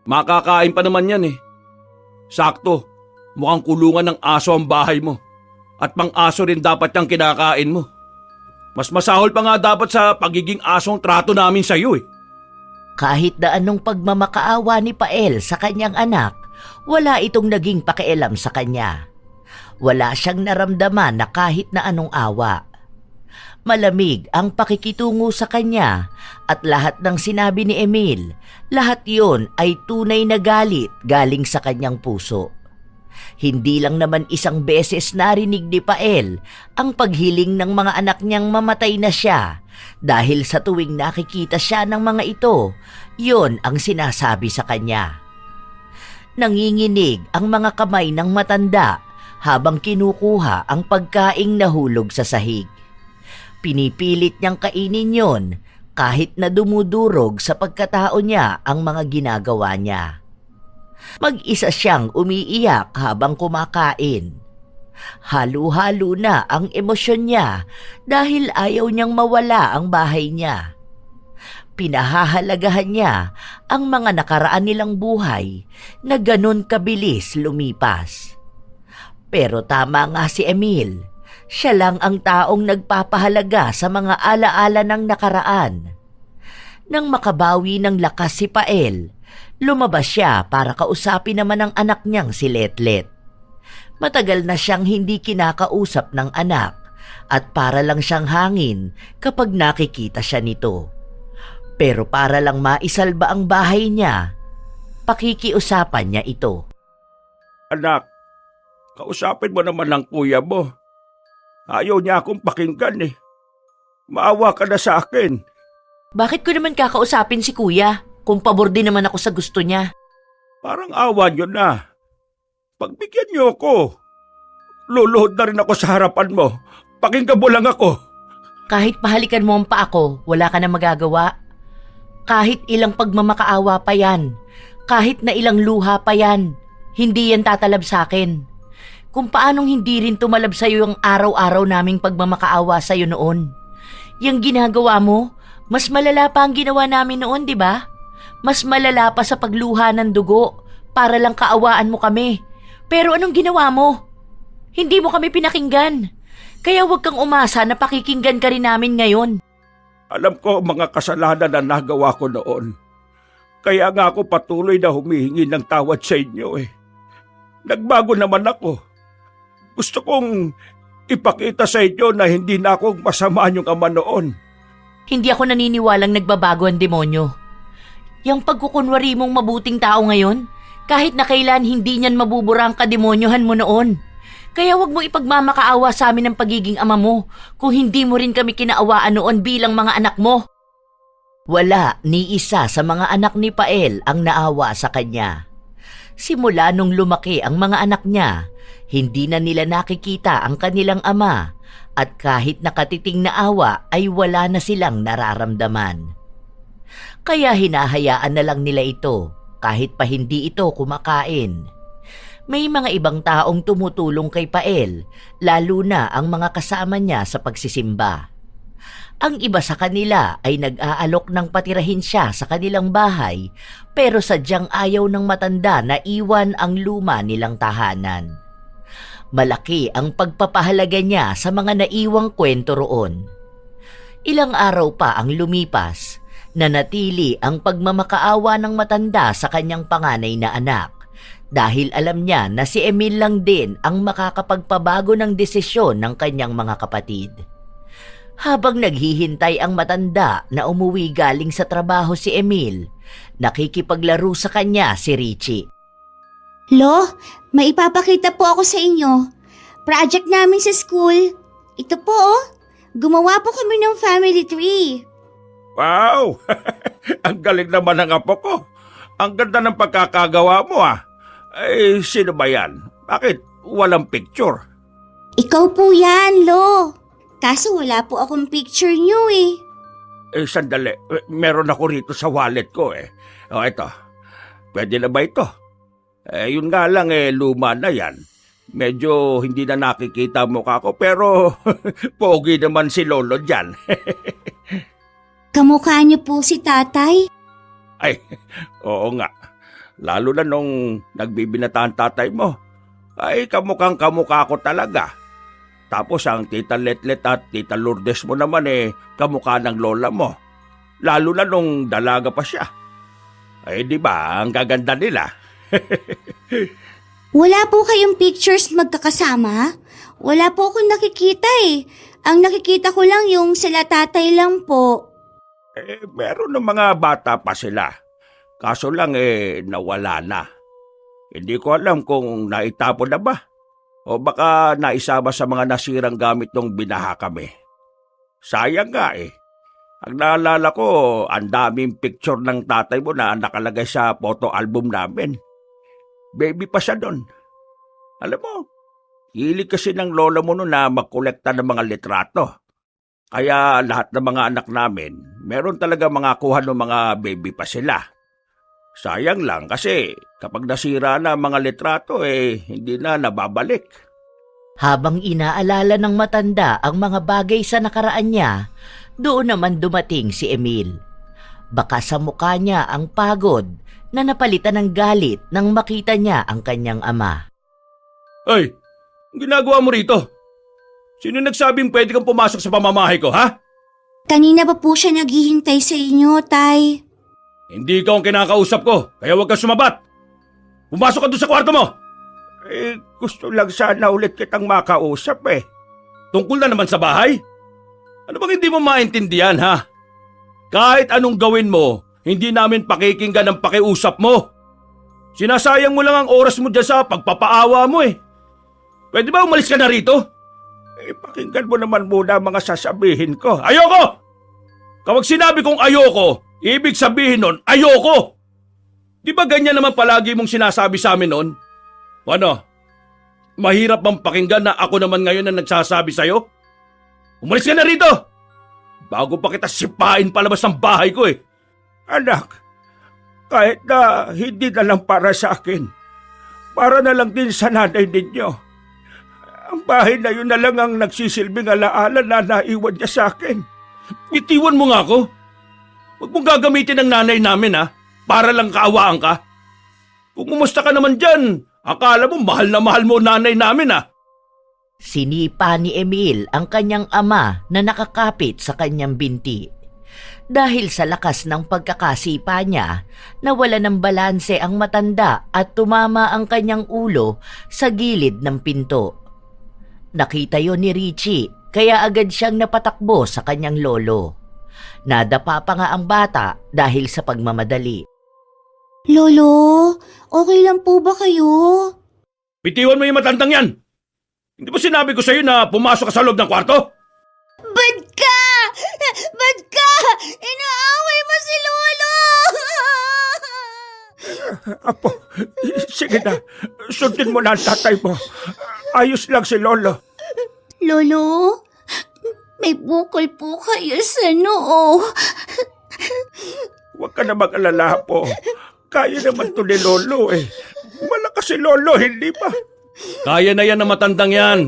Makakain pa naman yan eh. Sakto, mukhang kulungan ng aso ang bahay mo. At pang-aso rin dapat yung kinakain mo. Mas masahol pa nga dapat sa pagiging asong trato namin sa iyo eh. Kahit na anong pagmamakaawa ni Pael sa kanyang anak, wala itong naging pakialam sa kanya. Wala siyang naramdaman na kahit na anong awa. Malamig ang pakikitungo sa kanya at lahat ng sinabi ni Emil, lahat yon ay tunay na galit galing sa kanyang puso. Hindi lang naman isang beses narinig ni Pael ang paghiling ng mga anak niyang mamatay na siya dahil sa tuwing nakikita siya ng mga ito, yon ang sinasabi sa kanya. Nanginginig ang mga kamay ng matanda habang kinukuha ang pagkaing nahulog sa sahig. Pinipilit niyang kainin yon kahit na dumudurog sa pagkatao niya ang mga ginagawa niya. Mag-isa siyang umiiyak habang kumakain. Halo-halo na ang emosyon niya dahil ayaw niyang mawala ang bahay niya. Pinahahalagahan niya ang mga nakaraan nilang buhay na ganon kabilis lumipas. Pero tama nga si Emil. Siya lang ang taong nagpapahalaga sa mga alaala ng nakaraan. Nang makabawi ng lakas si Pael, lumabas siya para kausapin naman ang anak niyang si Letlet. Matagal na siyang hindi kinakausap ng anak at para lang siyang hangin kapag nakikita siya nito. Pero para lang maisalba ang bahay niya, pakikiusapan niya ito. Anak, kausapin mo naman ang kuya mo. Ayaw niya akong pakinggan eh. Maawa ka na sa akin. Bakit ko naman kakausapin si kuya kung pabor din naman ako sa gusto niya? Parang awa niyo na. Pagbigyan niyo ako. Luluhod na rin ako sa harapan mo. Pakinggan mo lang ako. Kahit pahalikan mo ang pa ako, wala ka na magagawa. Kahit ilang pagmamakaawa pa yan, kahit na ilang luha pa yan, hindi yan tatalab sa akin. Kung paanong hindi rin tumalab sa'yo yung araw-araw naming pagmamakaawa sa'yo noon. Yung ginagawa mo, mas malala pa ang ginawa namin noon, di ba? Mas malala pa sa pagluha ng dugo para lang kaawaan mo kami. Pero anong ginawa mo? Hindi mo kami pinakinggan. Kaya huwag kang umasa na pakikinggan ka rin namin ngayon. Alam ko ang mga kasalanan na nagawa ko noon. Kaya nga ako patuloy na humihingi ng tawad sa inyo eh. Nagbago naman ako. Gusto kong ipakita sa inyo na hindi na ako masama yung ama noon. Hindi ako naniniwalang nagbabago ang demonyo. Yang pagkukunwari mong mabuting tao ngayon, kahit na kailan hindi niyan mabubura ang kademonyohan mo noon. Kaya wag mo ipagmamakaawa sa amin ng pagiging ama mo kung hindi mo rin kami kinaawaan noon bilang mga anak mo. Wala ni isa sa mga anak ni Pael ang naawa sa kanya. Simula nung lumaki ang mga anak niya, hindi na nila nakikita ang kanilang ama at kahit nakatiting na awa ay wala na silang nararamdaman. Kaya hinahayaan na lang nila ito kahit pa hindi ito kumakain. May mga ibang taong tumutulong kay Pael, lalo na ang mga kasama niya sa pagsisimba. Ang iba sa kanila ay nag-aalok ng patirahin siya sa kanilang bahay pero sadyang ayaw ng matanda na iwan ang luma nilang tahanan. Malaki ang pagpapahalaga niya sa mga naiwang kwento roon. Ilang araw pa ang lumipas, nanatili ang pagmamakaawa ng matanda sa kanyang panganay na anak dahil alam niya na si Emil lang din ang makakapagpabago ng desisyon ng kanyang mga kapatid. Habang naghihintay ang matanda na umuwi galing sa trabaho si Emil, nakikipaglaro sa kanya si Richie. Lo, may ipapakita po ako sa inyo. Project namin sa school. Ito po oh, gumawa po kami ng family tree. Wow! Ang galing naman ng apo ko. Ang ganda ng pagkakagawa mo ah. Eh, sino ba yan? Bakit walang picture? Ikaw po yan, Lo. Kaso wala po akong picture niyo eh. Eh, sandali. Meron ako rito sa wallet ko eh. O, ito. Pwede na ba ito? Eh, yun nga lang eh, luma na yan. Medyo hindi na nakikita mukha ko pero pogi naman si Lolo dyan. Kamukha niyo po si tatay? Ay, oo nga. Lalo na nung nagbibinata ang tatay mo. Ay, kamukhang kamukha ko talaga. Tapos ang tita Letlet at tita Lourdes mo naman eh, kamukha ng lola mo. Lalo na nung dalaga pa siya. Ay, di ba, ang gaganda nila. Wala po kayong pictures magkakasama? Wala po akong nakikita eh. Ang nakikita ko lang yung sila tatay lang po. Eh, meron ng mga bata pa sila. Kaso lang eh, nawala na. Hindi ko alam kung naitapon na ba. O baka naisama sa mga nasirang gamit nung binaha kami. Sayang nga eh. Ang naalala ko, ang daming picture ng tatay mo na nakalagay sa photo album namin. Baby pa siya doon. Alam mo, hilig kasi ng lola mo noon na magkolekta ng mga litrato. Kaya lahat ng mga anak namin, meron talaga mga kuha ng mga baby pa sila. Sayang lang kasi kapag nasira na mga litrato hindi na nababalik. Habang inaalala ng matanda ang mga bagay sa nakaraan niya, doon naman dumating si Emil. Baka sa mukha niya ang pagod na napalitan ng galit nang makita niya ang kanyang ama. Ay, ang ginagawa mo rito? Sino nagsabing pwede kang pumasok sa pamamahay ko, ha? Kanina pa po siya naghihintay sa inyo, Tay. Hindi ikaw ang kinakausap ko, kaya huwag kang sumabat. Pumasok ka doon sa kwarto mo. Gusto lang sana ulit kitang makausap eh. Tungkol na naman sa bahay? Ano bang hindi mo maintindihan, ha? Kahit anong gawin mo, hindi namin pakikinggan ang pakiusap mo. Sinasayang mo lang ang oras mo dyan sa pagpapaawa mo eh. Pwede ba umalis ka na rito? Pakinggan mo naman muna ang mga sasabihin ko. Ayoko! Kapag sinabi kong ayoko, ibig sabihin nun, ayoko! Di ba ganyan naman palagi mong sinasabi sa amin nun? Ano? Mahirap bang pakinggan na ako naman ngayon ang nagsasabi sa'yo? Umalis ka na rito! Bago pa kita sipain palabas ng bahay ko eh. Anak, kahit na hindi na lang para sa akin, para na lang din sa nanay ninyo. Ang bahay na yun na lang ang nagsisilbing alaala na naiwan niya sa akin. Itiwan mo nga ako. Huwag mong gagamitin ang nanay namin ha, para lang kaawaan ka. Kung umusta ka naman dyan, akala mo mahal na mahal mo nanay namin ha. Sinipa ni Emil ang kanyang ama na nakakapit sa kanyang binti. Dahil sa lakas ng pagkakasipa niya, nawala ng balanse ang matanda at tumama ang kanyang ulo sa gilid ng pinto. Nakita yon ni Richie, kaya agad siyang napatakbo sa kanyang lolo. Nadapa pa nga ang bata dahil sa pagmamadali. Lolo, okay lang po ba kayo? Bitiwan mo yung matandang yan. Hindi ba sinabi ko sa'yo na pumasok ka sa loob ng kwarto? Bad ka! Bad ka! Inaaway mo si Lolo! Apo, sige na. Sundin mo na ang tatay mo. Ayos lang si Lolo. Lolo, may bukol po kayo sa noo. Huwag ka na mag-alala po. Kaya naman to ni Lolo eh. Malakas si Lolo, hindi ba? Kaya na yan ng matandang yan.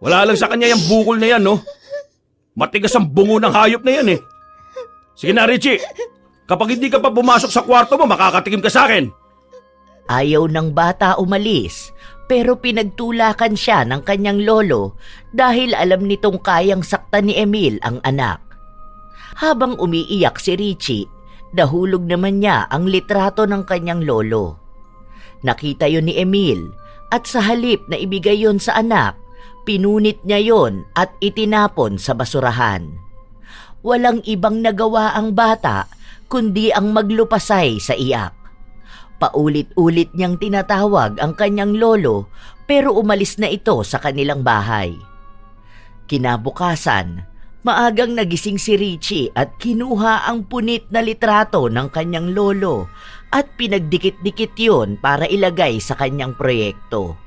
Wala lang sa kanya yung bukol na yan, no? Matigas ang bungo ng hayop na yan eh. Sige na, Richie. Kapag hindi ka pa pumasok sa kwarto mo, makakatikim ka sa akin. Ayaw ng bata umalis, pero pinagtulakan siya ng kanyang lolo dahil alam nitong kayang saktan ni Emil ang anak. Habang umiiyak si Richie, nahulog naman niya ang litrato ng kanyang lolo. Nakita yon ni Emil at sa halip na ibigay yon sa anak, pinunit niya yon at itinapon sa basurahan. Walang ibang nagawa ang bata kundi ang maglupasay sa iyak. Paulit-ulit niyang tinatawag ang kanyang lolo pero umalis na ito sa kanilang bahay. Kinabukasan, maagang nagising si Richie at kinuha ang punit na litrato ng kanyang lolo at pinagdikit-dikit yon para ilagay sa kanyang proyekto.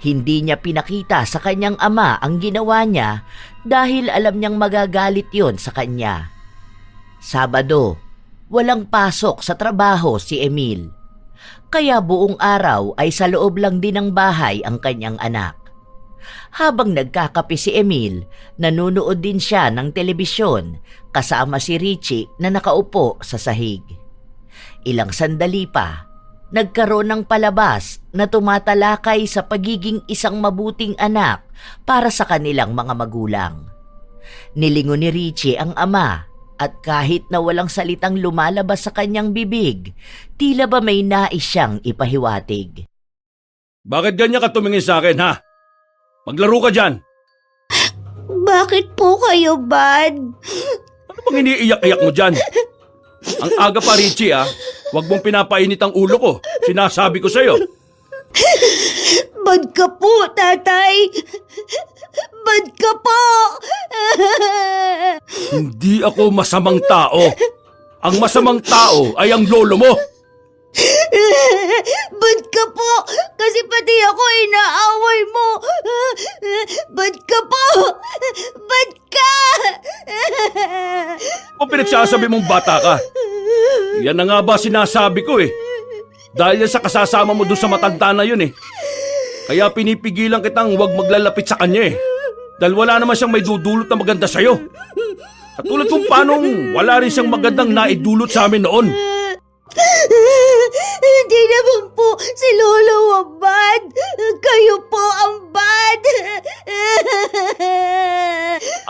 Hindi niya pinakita sa kanyang ama ang ginawa niya dahil alam niyang magagalit yon sa kanya. Sabado, walang pasok sa trabaho si Emil. Kaya buong araw ay sa loob lang din ng bahay ang kanyang anak. Habang nagkakape si Emil, nanonood din siya ng telebisyon kasama si Richie na nakaupo sa sahig. Ilang sandali pa, nagkaroon ng palabas na tumatalakay sa pagiging isang mabuting anak para sa kanilang mga magulang. Nilingon ni Richie ang ama at kahit na walang salitang lumalabas sa kanyang bibig, tila ba may nais siyang ipahiwatig. Bakit ganyan ka tumingin sa akin, ha? Maglaro ka dyan. Bakit po kayo bad? Ano bang iniiyak-iyak mo dyan? Ang aga pa, Richie, ha? Huwag mong pinapainit ang ulo ko. Sinasabi ko sa'yo. Bad ka po, tatay! Bad ka po! Hindi ako masamang tao. Ang masamang tao ay ang lolo mo. Bad ka po! Kasi pati ako inaaway mo! Bad ka po! Bad ka! Kung pinagsasabi mong bata ka, yan na nga ba sinasabi ko eh. Dahil yan sa kasasama mo doon sa matanda na yun eh. Kaya pinipigilan kitang huwag maglalapit sa kanya eh. Dahil wala naman siyang may dudulot na maganda sa'yo. Katulad kung paanong wala rin siyang magandang naidulot sa amin noon. Hindi naman po si Lolo ang bad. Kayo po ang bad.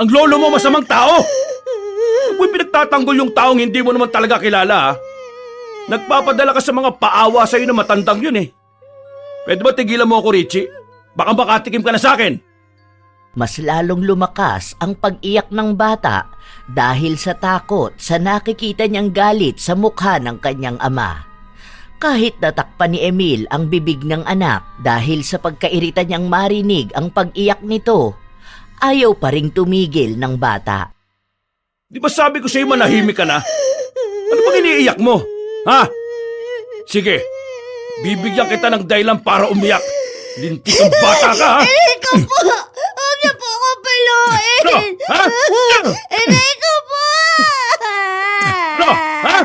Ang lolo mo masamang tao! Huwag mo pinagtatanggol yung taong hindi mo naman talaga kilala, ha? Nagpapadala ka sa mga paawa sa'yo na matandang yun, eh. Pwede ba tigilan mo ako, Richie? Baka makatikim ka na sa akin. Mas lalong lumakas ang pag-iyak ng bata dahil sa takot sa nakikita niyang galit sa mukha ng kanyang ama. Kahit natakpan ni Emil ang bibig ng anak dahil sa pagkairita niyang marinig ang pag-iyak nito, ayaw pa ring tumigil ng bata. Di ba sabi ko sa'yo manahimik ka na? Ano bang iniiyak mo? Ha? Sige, bibigyan kita ng dahilan para umiyak. Lintik ang bata ka, ha? Aray ko po! Huwag niyo po ako paluin! Ano? Ha? Aray ko po! Ano? Ha?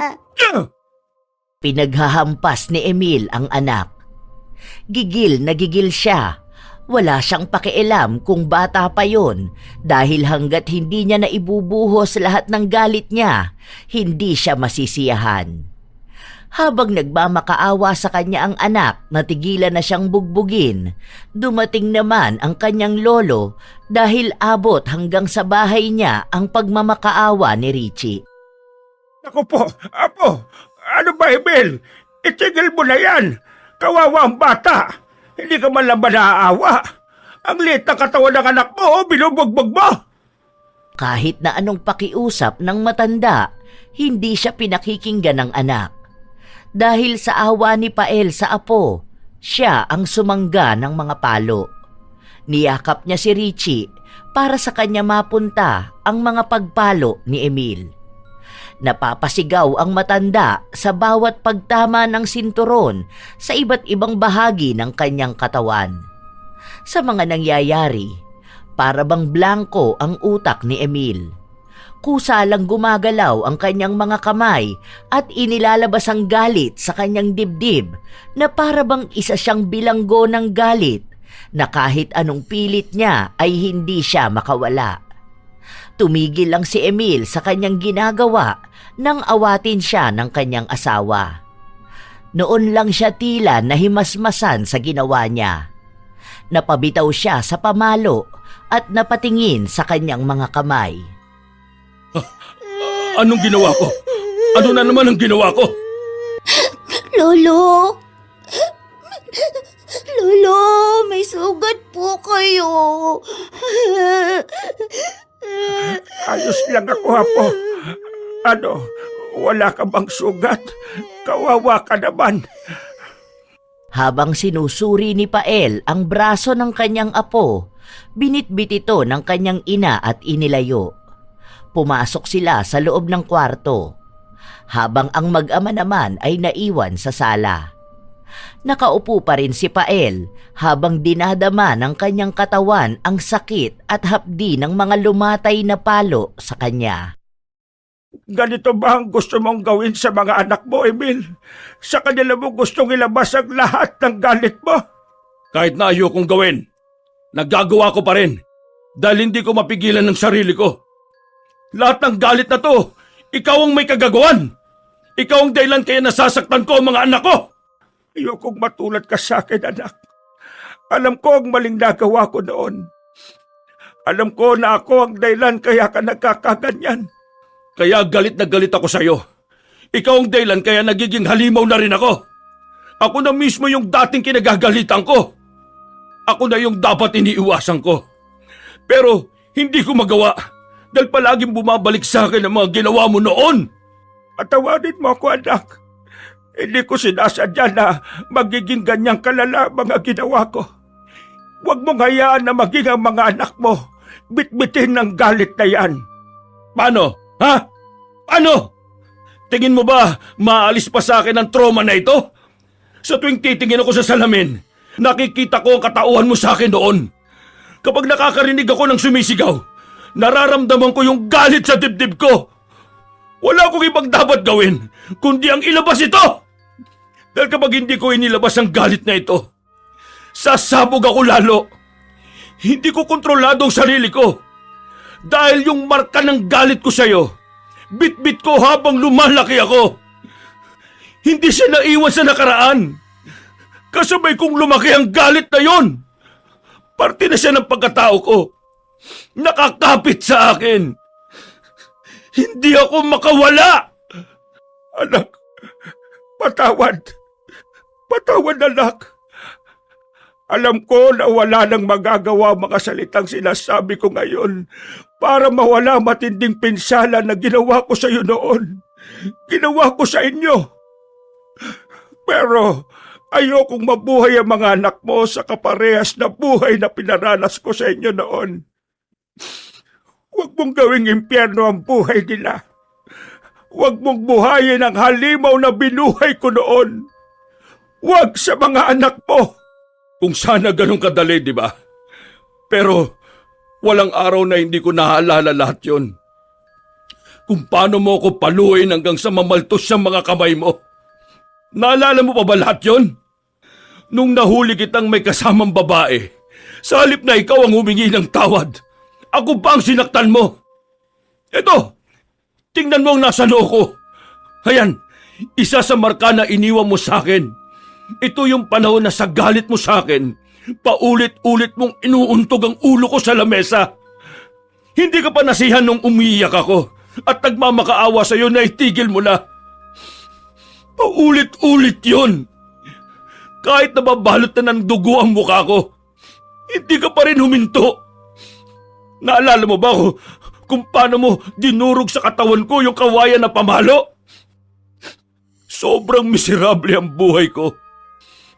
Pinaghahampas ni Emil ang anak. Gigil na gigil siya. Wala siyang pakialam kung bata pa yon dahil hanggat hindi niya naibubuhos lahat ng galit niya, hindi siya masisiyahan. Habang nagmamakaawa sa kanya ang anak na tigilan na siyang bugbugin, dumating naman ang kanyang lolo dahil abot hanggang sa bahay niya ang pagmamakaawa ni Richie. Ako po, Apo, ano ba, Emil? Itigil mo na yan. Kawawa ang bata. Hindi ka man lang ba naaawa? Ang liit ng katawan ng anak mo, binubugbog mo. Kahit na anong pakiusap ng matanda, hindi siya pinakikinggan ng anak. Dahil sa awa ni Pael sa apo, siya ang sumangga ng mga palo. Niyakap niya si Richie para sa kanya mapunta ang mga pagpalo ni Emil. Napapasigaw ang matanda sa bawat pagtama ng sinturon sa iba't ibang bahagi ng kanyang katawan. Sa mga nangyayari, para bang blanko ang utak ni Emil. Kusa lang gumagalaw ang kanyang mga kamay at inilalabas ang galit sa kanyang dibdib na para bang isa siyang bilanggo ng galit na kahit anong pilit niya ay hindi siya makawala. Tumigil lang si Emil sa kanyang ginagawa nang awatin siya ng kanyang asawa. Noon lang siya tila nahimasmasan sa ginawa niya. Napabitaw siya sa pamalo at napatingin sa kanyang mga kamay. Anong ginawa ko? Ano na naman ang ginawa ko? Lolo! Lolo, may sugat po kayo. Ayos lang ako, Apo. Ano, wala ka bang sugat? Kawawa ka naman. Habang sinusuri ni Pael ang braso ng kanyang apo, binitbit ito ng kanyang ina at inilayo. Pumasok sila sa loob ng kwarto, habang ang mag-ama naman ay naiwan sa sala. Nakaupo pa rin si Pael habang dinadama ng kanyang katawan ang sakit at hapdi ng mga lumatay na palo sa kanya. Ganito ba ang gusto mong gawin sa mga anak mo, Emil? Sa kanila mo gustong ilabas ang lahat ng galit mo? Kahit na ayokong gawin, nagagawa ko pa rin dahil hindi ko mapigilan ng sarili ko. Lahat ng galit na to, ikaw ang may kagagawan. Ikaw ang dahilan kaya nasasaktan ko ang mga anak ko. Ayokong matulad ka sa akin, anak. Alam ko ang maling nagawa ko noon. Alam ko na ako ang dahilan kaya ka nagkakaganyan. Kaya galit na galit ako sa'yo. Ikaw ang dahilan kaya nagiging halimaw na rin ako. Ako na mismo yung dating kinagagalitan ko. Ako na yung dapat iniiwasan ko. Pero hindi ko magawa dahil palaging bumabalik sa akin ang mga ginawa mo noon. Patawarin mo ako, anak. Hindi ko sinasadya na magiging ganyang kalala mga ginawa ko. Huwag mong hayaan na maging ang mga anak mo bitbitin ng galit na yan. Paano? Ha? Ano? Tingin mo ba maalis pa sa akin ang trauma na ito? Sa tuwing titingin ako sa salamin, nakikita ko ang katauhan mo sa akin doon. Kapag nakakarinig ako ng sumisigaw, nararamdaman ko yung galit sa dibdib ko. Wala akong ibang dapat gawin, kundi ang ilabas ito. Dahil kapag hindi ko inilabas ang galit na ito, sasabog ako lalo. Hindi ko kontrolado ang sarili ko. Dahil yung marka ng galit ko sa'yo, bit-bit ko habang lumalaki ako. Hindi siya naiwan sa nakaraan. Kasabay kong lumaki ang galit na yon. Parte na siya ng pagkatao ko. nakakapit sa akin. Hindi ako makawala. Anak, patawad. Patawad, anak. Alam ko na wala nang magagawa mga salitang sinasabi ko ngayon para mawala matinding pinsala na ginawa ko sa iyo noon. Ginawa ko sa inyo. Pero ayokong mabuhay ang mga anak mo sa kaparehas na buhay na pinaranas ko sa inyo noon. Huwag mong gawing impyerno ang buhay nila. Huwag mong buhayin ang halimaw na binuhay ko noon. Huwag sa mga anak mo. Kung sana ganun kadali, di ba? Pero walang araw na hindi ko naalala lahat yon. Kung paano mo ako paluin hanggang sa mamaltos ang mga kamay mo. Naalala mo pa ba lahat yon? Nung nahuli kitang may kasamang babae, sa halip na ikaw ang humingi ng tawad, ako pa ang sinaktan mo. Eto, tingnan mo ang nasa noo ko. Ayan, isa sa marka na iniwan mo sa akin. Ito yung panahon na sa galit mo sa akin, paulit-ulit mong inuuntog ang ulo ko sa lamesa. Hindi ka pa nasihan nung umiiyak ako at nagmamakaawa sa'yo na itigil mo na. Paulit-ulit yun. Kahit nababalot na ng dugo ang mukha ko, hindi ka pa rin huminto. Naalala mo ba kung paano mo dinurog sa katawan ko yung kawayan na pamalo? Sobrang miserable ang buhay ko.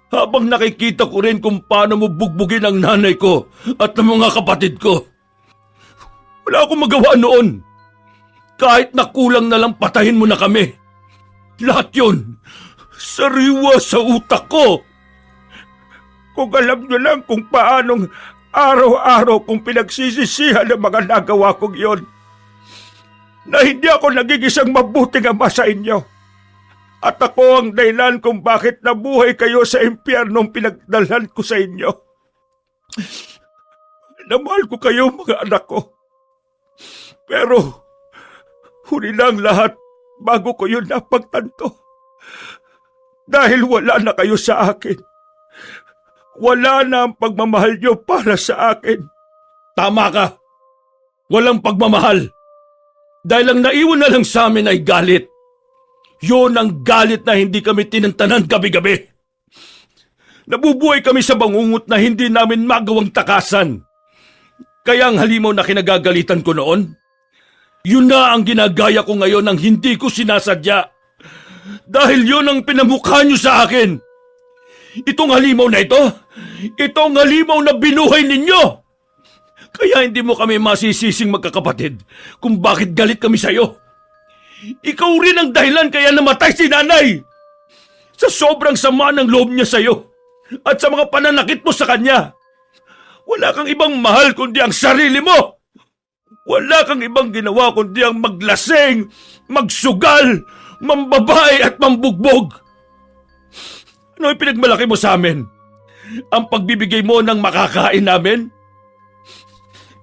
Habang nakikita ko rin kung paano mo bugbugin ang nanay ko at ang mga kapatid ko. Wala akong magawa noon. Kahit na kulang na lang patayin mo na kami. Lahat yun, sariwa sa utak ko. Kung alam nyo lang kung paanong araw-araw kong pinagsisisihan ang mga nagawa kong yon. Na hindi ako naging isang mabuting ama sa inyo. At ako ang dahilan kung bakit nabuhay kayo sa impyernong pinagdalhan ko sa inyo. Namahal ko kayo, mga anak ko. Pero, huli na ang lahat bago ko yun napagtanto. Dahil wala na kayo sa akin. Wala na ang pagmamahal nyo para sa akin. Tama ka. Walang pagmamahal. Dahil ang naiwan na lang sa amin ay galit. Yun ang galit na hindi kami tinantanan gabi-gabi. Nabubuhay kami sa bangungot na hindi namin magawang takasan. Kaya ang halimaw na kinagagalitan ko noon, yun na ang ginagaya ko ngayon nang hindi ko sinasadya. Dahil yun ang pinamukha nyo sa akin. Itong halimaw na itong halimaw na binuhay ninyo. Kaya hindi mo kami masisising magkakapatid kung bakit galit kami sa'yo. Ikaw rin ang dahilan kaya namatay si nanay. Sa sobrang sama ng loob niya sa'yo at sa mga pananakit mo sa kanya. Wala kang ibang mahal kundi ang sarili mo. Wala kang ibang ginawa kundi ang maglasing, magsugal, mambabae at mambugbog. Ano yung pinagmalaki mo sa amin? Ang pagbibigay mo ng makakain namin?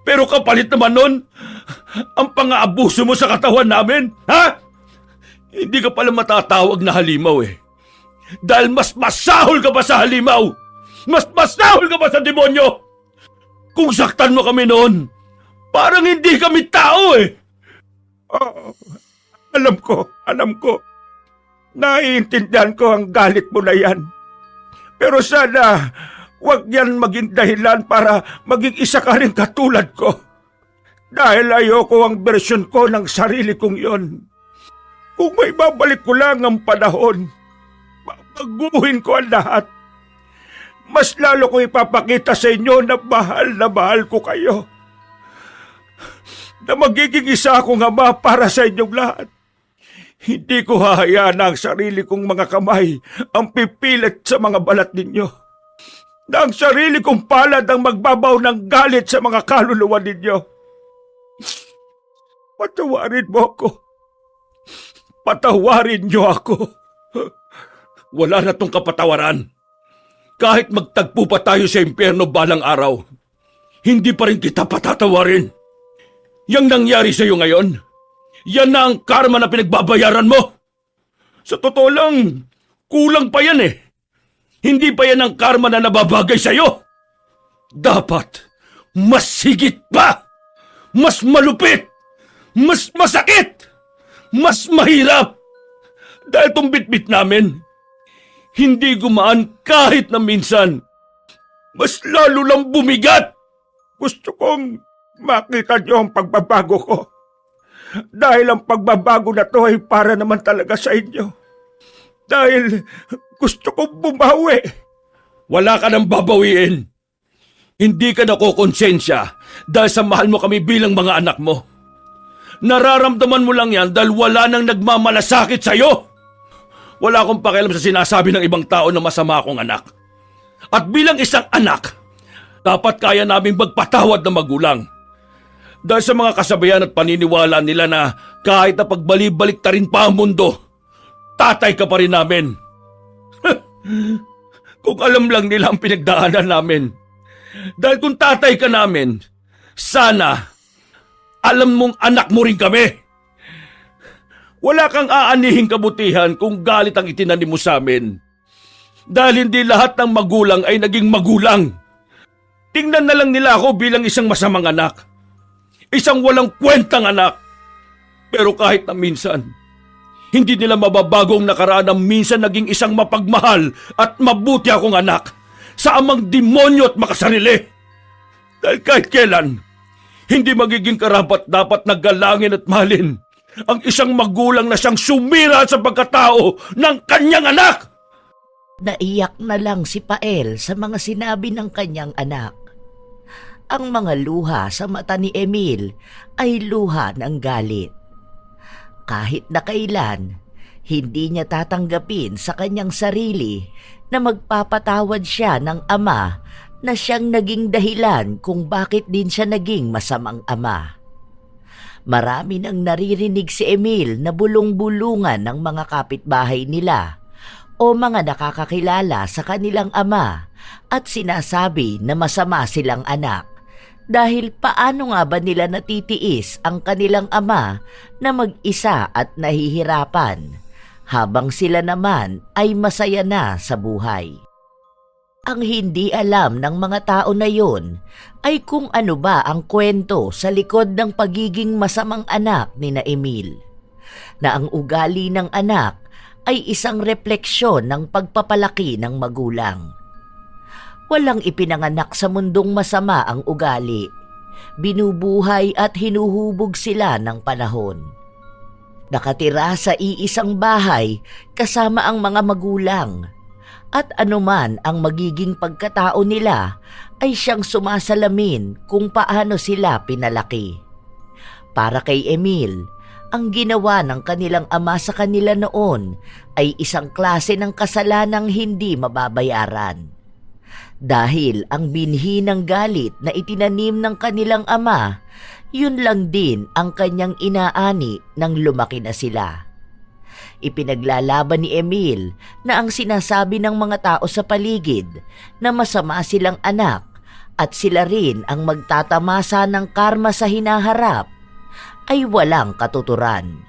Pero kapalit naman nun, ang pang-aabuso mo sa katawan namin, ha? Hindi ka pala matatawag na halimaw eh. Dahil mas masahol ka pa sa halimaw! Mas masahol ka pa sa demonyo! Kung saktan mo kami noon, parang hindi kami tao eh! Oh, alam ko. Naiintindihan ko ang galit mo na yan. Pero sana, huwag yan maging dahilan para maging isa ka rin katulad ko. Dahil ayoko ang bersyon ko ng sarili kong yon. Kung may babalik ko lang ang panahon, baguhin ko ang lahat. Mas lalo ko ipapakita sa inyo na mahal ko kayo. Na magiging isa akong ama para sa inyong lahat. Hindi ko hahayaan na ang sarili kong mga kamay ang pipilit sa mga balat ninyo. Na ang sarili kong palad ang magbabaw ng galit sa mga kaluluwa ninyo. Patawarin mo ako. Patawarin niyo ako. Wala na tong kapatawaran. Kahit magtagpo pa tayo sa impyerno balang araw, hindi pa rin kita patatawarin. Yang nangyari sa iyo ngayon, yan na ang karma na pinagbabayaran mo. Sa totoo lang, kulang pa yan eh. Hindi pa yan ang karma na nababagay sa iyo. Dapat, mas higit pa! mas malupit, mas masakit, mas mahirap. Dahil tong bitbit namin, hindi gumaan kahit na minsan. Mas lalo lang bumigat. Gusto kong makita niyo ang pagbabago ko. Dahil ang pagbabago na to ay para naman talaga sa inyo. Dahil gusto kong bumawi. Wala ka nang babawiin. Hindi ka nakokonsensya dahil sa mahal mo kami bilang mga anak mo. Nararamdaman mo lang yan dahil wala nang nagmamalasakit sa'yo. Wala akong pakialam sa sinasabi ng ibang tao na masama akong anak. At bilang isang anak, dapat kaya naming magpatawad na magulang. Dahil sa mga kasabayan at paniniwala nila na kahit na pagbalik-balik ta rin pa ang mundo, tatay ka pa rin namin. Kung alam lang nila ang pinagdaanan namin. Dahil kung tatay ka namin, sana alam mong anak mo rin kami. Wala kang aanihing kabutihan kung galit ang itinanim mo sa amin. Dahil hindi lahat ng magulang ay naging magulang. Tingnan na lang nila ako bilang isang masamang anak. Isang walang kwentang anak. Pero kahit na minsan, hindi nila mababagong nakaraan na minsan naging isang mapagmahal at mabuti akong anak sa amang demonyo at makasarili. Dahil kahit kailan, hindi magiging karapat-dapat na galangin at mahalin ang isang magulang na siyang sumira sa pagkatao ng kanyang anak. Naiyak na lang si Pael sa mga sinabi ng kanyang anak. Ang mga luha sa mata ni Emil ay luha ng galit. Kahit na kailan, hindi niya tatanggapin sa kanyang sarili na magpapatawad siya ng ama na siyang naging dahilan kung bakit din siya naging masamang ama. Marami nang naririnig si Emil na bulong-bulungan ng mga kapitbahay nila o mga nakakakilala sa kanilang ama at sinasabi na masama silang anak. Dahil paano nga ba nila natitiis ang kanilang ama na mag-isa at nahihirapan, habang sila naman ay masaya na sa buhay? Ang hindi alam ng mga tao na yon ay kung ano ba ang kwento sa likod ng pagiging masamang anak ni na Emil. Na ang ugali ng anak ay isang refleksyon ng pagpapalaki ng magulang. Walang ipinanganak sa mundong masama ang ugali. Binubuhay at hinuhubog sila ng panahon. Nakatira sa iisang bahay kasama ang mga magulang. At anuman ang magiging pagkatao nila ay siyang sumasalamin kung paano sila pinalaki. Para kay Emil, ang ginawa ng kanilang ama sa kanila noon ay isang klase ng kasalanang hindi mababayaran. Dahil ang binhi ng galit na itinanim ng kanilang ama, yun lang din ang kanyang inaani nang lumaki na sila. Ipinaglalaban ni Emil na ang sinasabi ng mga tao sa paligid na masama silang anak at sila rin ang magtatamasa ng karma sa hinaharap ay walang katuturan.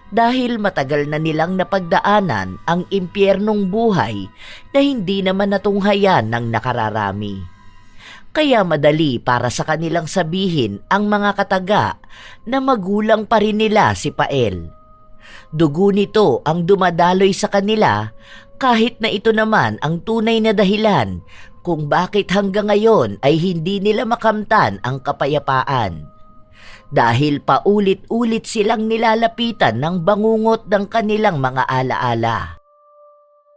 Dahil matagal na nilang napagdaanan ang impyernong buhay na hindi naman natunghayan ng nakararami. Kaya madali para sa kanilang sabihin ang mga kataga na magulang pa rin nila si Pael. Dugo nito ang dumadaloy sa kanila kahit na ito naman ang tunay na dahilan kung bakit hanggang ngayon ay hindi nila makamtan ang kapayapaan. Dahil paulit-ulit silang nilalapitan ng bangungot ng kanilang mga alaala.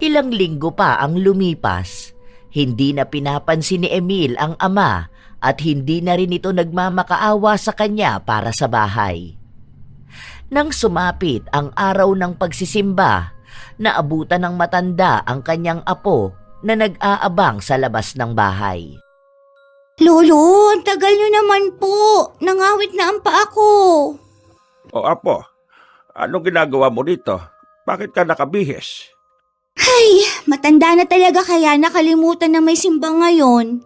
Ilang linggo pa ang lumipas, hindi na pinapansin ni Emil ang ama at hindi na rin ito nagmamakaawa sa kanya para sa bahay. Nang sumapit ang araw ng pagsisimba, naabutan ng matanda ang kanyang apo na nag-aabang sa labas ng bahay. Lolo, ang tagal nyo naman po. Nangawit na ang paa ko. O apo, anong ginagawa mo dito? Bakit ka nakabihis? Ay, matanda na talaga kaya nakalimutan na may simba ngayon.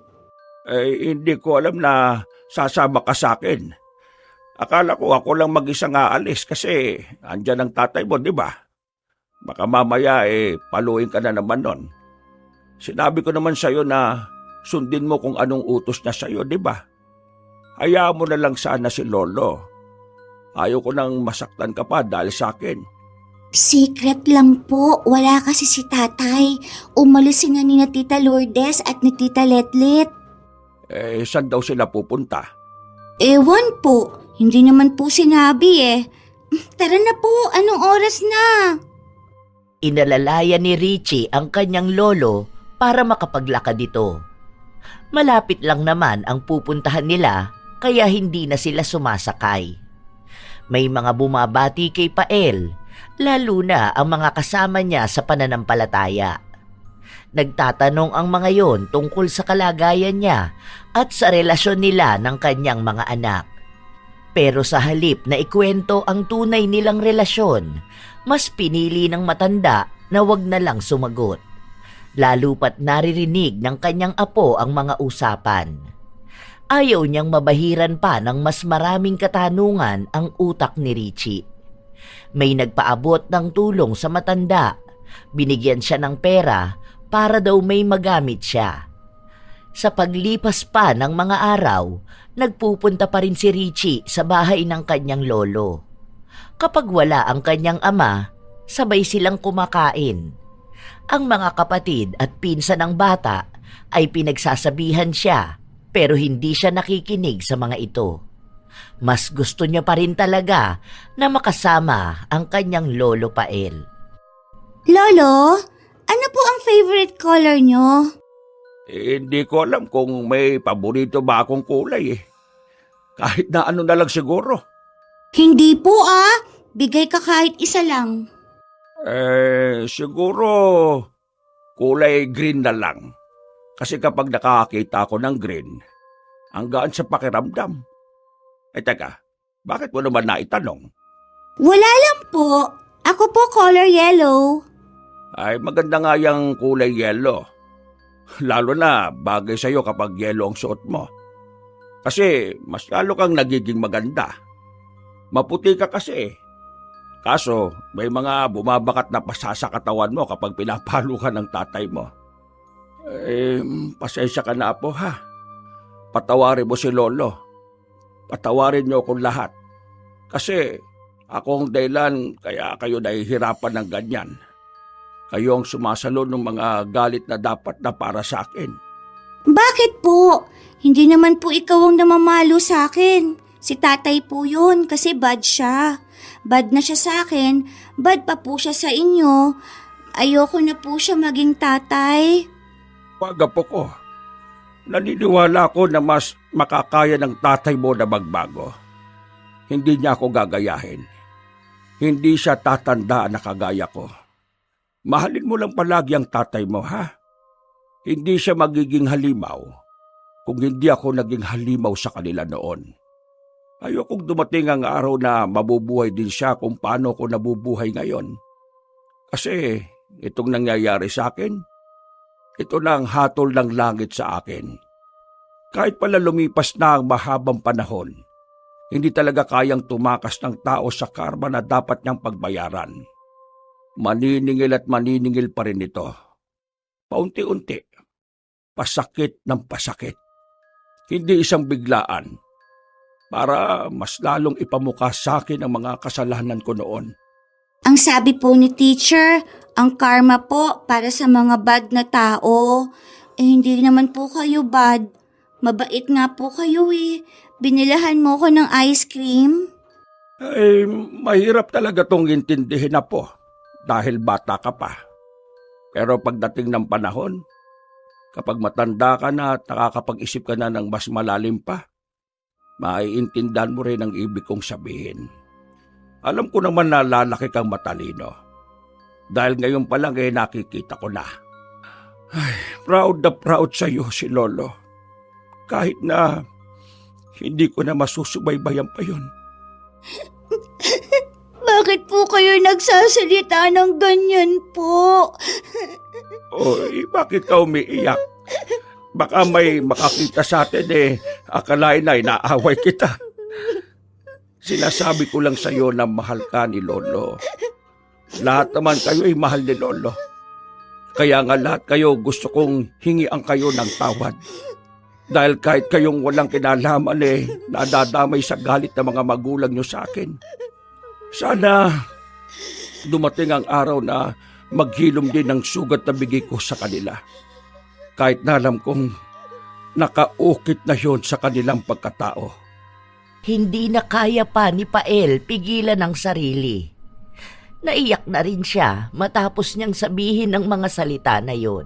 Hindi ko alam na sasama ka sa akin. Akala ko ako lang mag-isang aalis kasi andyan ang tatay mo, di ba? Baka mamaya paluin ka na naman nun. Sinabi ko naman sa'yo na sundin mo kung anong utos niya sa'yo, di ba? Hayaan mo na lang sana si Lolo. Ayaw ko nang masaktan ka pa dahil sa akin. Secret lang po, wala kasi si tatay. Umalis na ni na Tita Lourdes at ni Tita Letlet. Saan daw sila pupunta? Ewan po, hindi naman po sinabi eh. Tara na po, anong oras na? Inalalaya ni Richie ang kanyang lolo para makapaglakad ito. Malapit lang naman ang pupuntahan nila kaya hindi na sila sumasakay. May mga bumabati kay Pael, lalo na ang mga kasama niya sa pananampalataya. Nagtatanong ang mga yon tungkol sa kalagayan niya at sa relasyon nila ng kanyang mga anak. Pero sa halip na ikwento ang tunay nilang relasyon, mas pinili ng matanda na wag na lang sumagot. Lalo pat naririnig ng kanyang apo ang mga usapan. Ayaw niyang mabahiran pa ng mas maraming katanungan ang utak ni Richie. May nagpaabot ng tulong sa matanda. Binigyan siya ng pera para daw may magamit siya. Sa paglipas pa ng mga araw, nagpupunta pa rin si Richie sa bahay ng kanyang lolo. Kapag wala ang kanyang ama, sabay silang kumakain. Ang mga kapatid at pinsan ng bata ay pinagsasabihan siya pero hindi siya nakikinig sa mga ito. Mas gusto niya pa rin talaga na makasama ang kanyang lolo Pael. Lolo, ano po ang favorite color nyo? Hindi ko alam kung may paborito ba akong kulay eh. Kahit na ano na lang siguro. Hindi po bigay ka kahit isa lang. Siguro kulay green na lang. Kasi kapag nakakita ako ng green, ang gaan sa pakiramdam. Teka, bakit mo naman naitanong? Wala lang po. Ako po color yellow. Ay, maganda nga yung kulay yellow. Lalo na bagay sa'yo kapag yellow ang suot mo. Kasi mas lalo kang nagiging maganda. Maputi ka kasi. Kaso, may mga bumabakat na pasa sa katawan mo kapag pinapalo ka ng tatay mo. Pasensya ka na po ha. Patawarin mo si Lolo. Patawarin niyo akong lahat. Kasi akong dahilan kaya kayo nahihirapan ng ganyan. Kayo ang sumasalo ng mga galit na dapat na para sa akin. Bakit po? Hindi naman po ikaw ang namamalo sa akin. Si tatay po yun kasi bad siya. Bad na siya sa akin, bad pa po siya sa inyo. Ayoko na po siya maging tatay. Wag po ko. Naniniwala ko na mas makakaya ng tatay mo na magbago. Hindi niya ako gagayahin. Hindi siya tatanda na kagaya ko. Mahalin mo lang palagi ang tatay mo, ha? Hindi siya magiging halimaw kung hindi ako naging halimaw sa kanila noon. Ayokong dumating ang araw na mabubuhay din siya kung paano ko nabubuhay ngayon. Kasi itong nangyayari sa akin, ito na ang hatol ng langit sa akin. Kahit pala lumipas na ang mahabang panahon, hindi talaga kayang tumakas ng tao sa karma na dapat niyang pagbayaran. Maniningil at maniningil pa rin ito. Paunti-unti, pasakit ng pasakit. Hindi isang biglaan, para mas lalong ipamukha sa akin ang mga kasalanan ko noon. Ang sabi po ni teacher, ang karma po para sa mga bad na tao. Hindi naman po kayo bad. Mabait nga po kayo eh. Binilahan mo ko ng ice cream. Mahirap talaga tong intindihin na po dahil bata ka pa. Pero pagdating ng panahon, kapag matanda ka na at nakakapag-isip ka na ng mas malalim pa, maiintindihan mo rin ang ibig kong sabihin. Alam ko naman na lalaki kang matalino. Dahil ngayon pa lang nakikita ko na. Proud na proud sa iyo si Lolo. Kahit na hindi ko na masusubaybayan pa yun. Bakit po kayo nagsasalita ng ganyan po? Bakit ka umiiyak? Baka may makakita sa atin akalain na inaaway kita. Sinasabi ko lang sa iyo na mahal ka ni Lolo. Lahat naman kayo ay mahal ni Lolo. Kaya nga lahat kayo gusto kong hingian kayo ng tawad. Dahil kahit kayong walang kinalaman nadadamay sa galit ng mga magulang nyo sa akin. Sana dumating ang araw na maghilom din ng sugat na bigay ko sa kanila. Kahit na alam kong nakaukit na yon sa kanilang pagkatao. Hindi na kaya pa ni Pael pigilan ang sarili. Naiyak na rin siya matapos niyang sabihin ang mga salita na yon.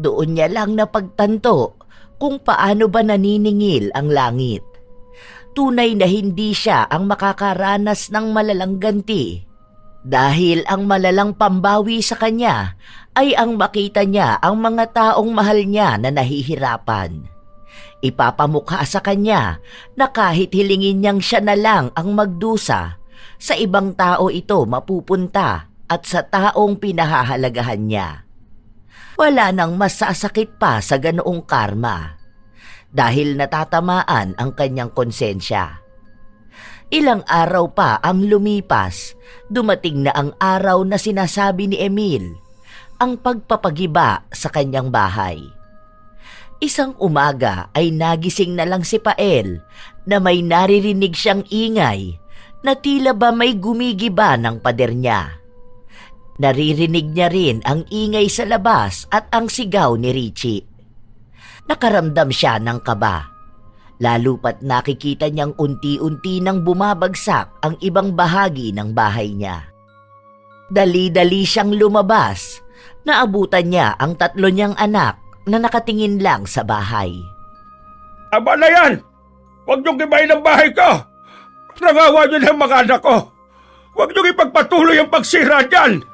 Doon niya lang napagtanto kung paano ba naniningil ang langit. Tunay na hindi siya ang makakaranas ng malalang ganti. Dahil ang malalang pambawi sa kanya ay ang makita niya ang mga taong mahal niya na nahihirapan. Ipapamukha sa kanya na kahit hilingin niyang siya na lang ang magdusa, sa ibang tao ito mapupunta at sa taong pinahahalagahan niya. Wala nang masasakit pa sa ganoong karma dahil natatamaan ang kanyang konsensya. Ilang araw pa ang lumipas, dumating na ang araw na sinasabi ni Emil, ang pagpapagiba sa kanyang bahay. Isang umaga ay nagising na lang si Pael na may naririnig siyang ingay na tila ba may gumigiba ng pader niya. Naririnig niya rin ang ingay sa labas at ang sigaw ni Richie. Nakaramdam siya ng kaba. Lalo pat nakikita niyang unti-unti nang bumabagsak ang ibang bahagi ng bahay niya. Dali-dali siyang lumabas. Naabutan niya ang 3 niyang anak na nakatingin lang sa bahay. Aba na yan! Huwag niyong gibayin ang bahay ko! Nangawa niyo ng mga anak ko! Huwag niyong ipagpatuloy ang pagsira dyan!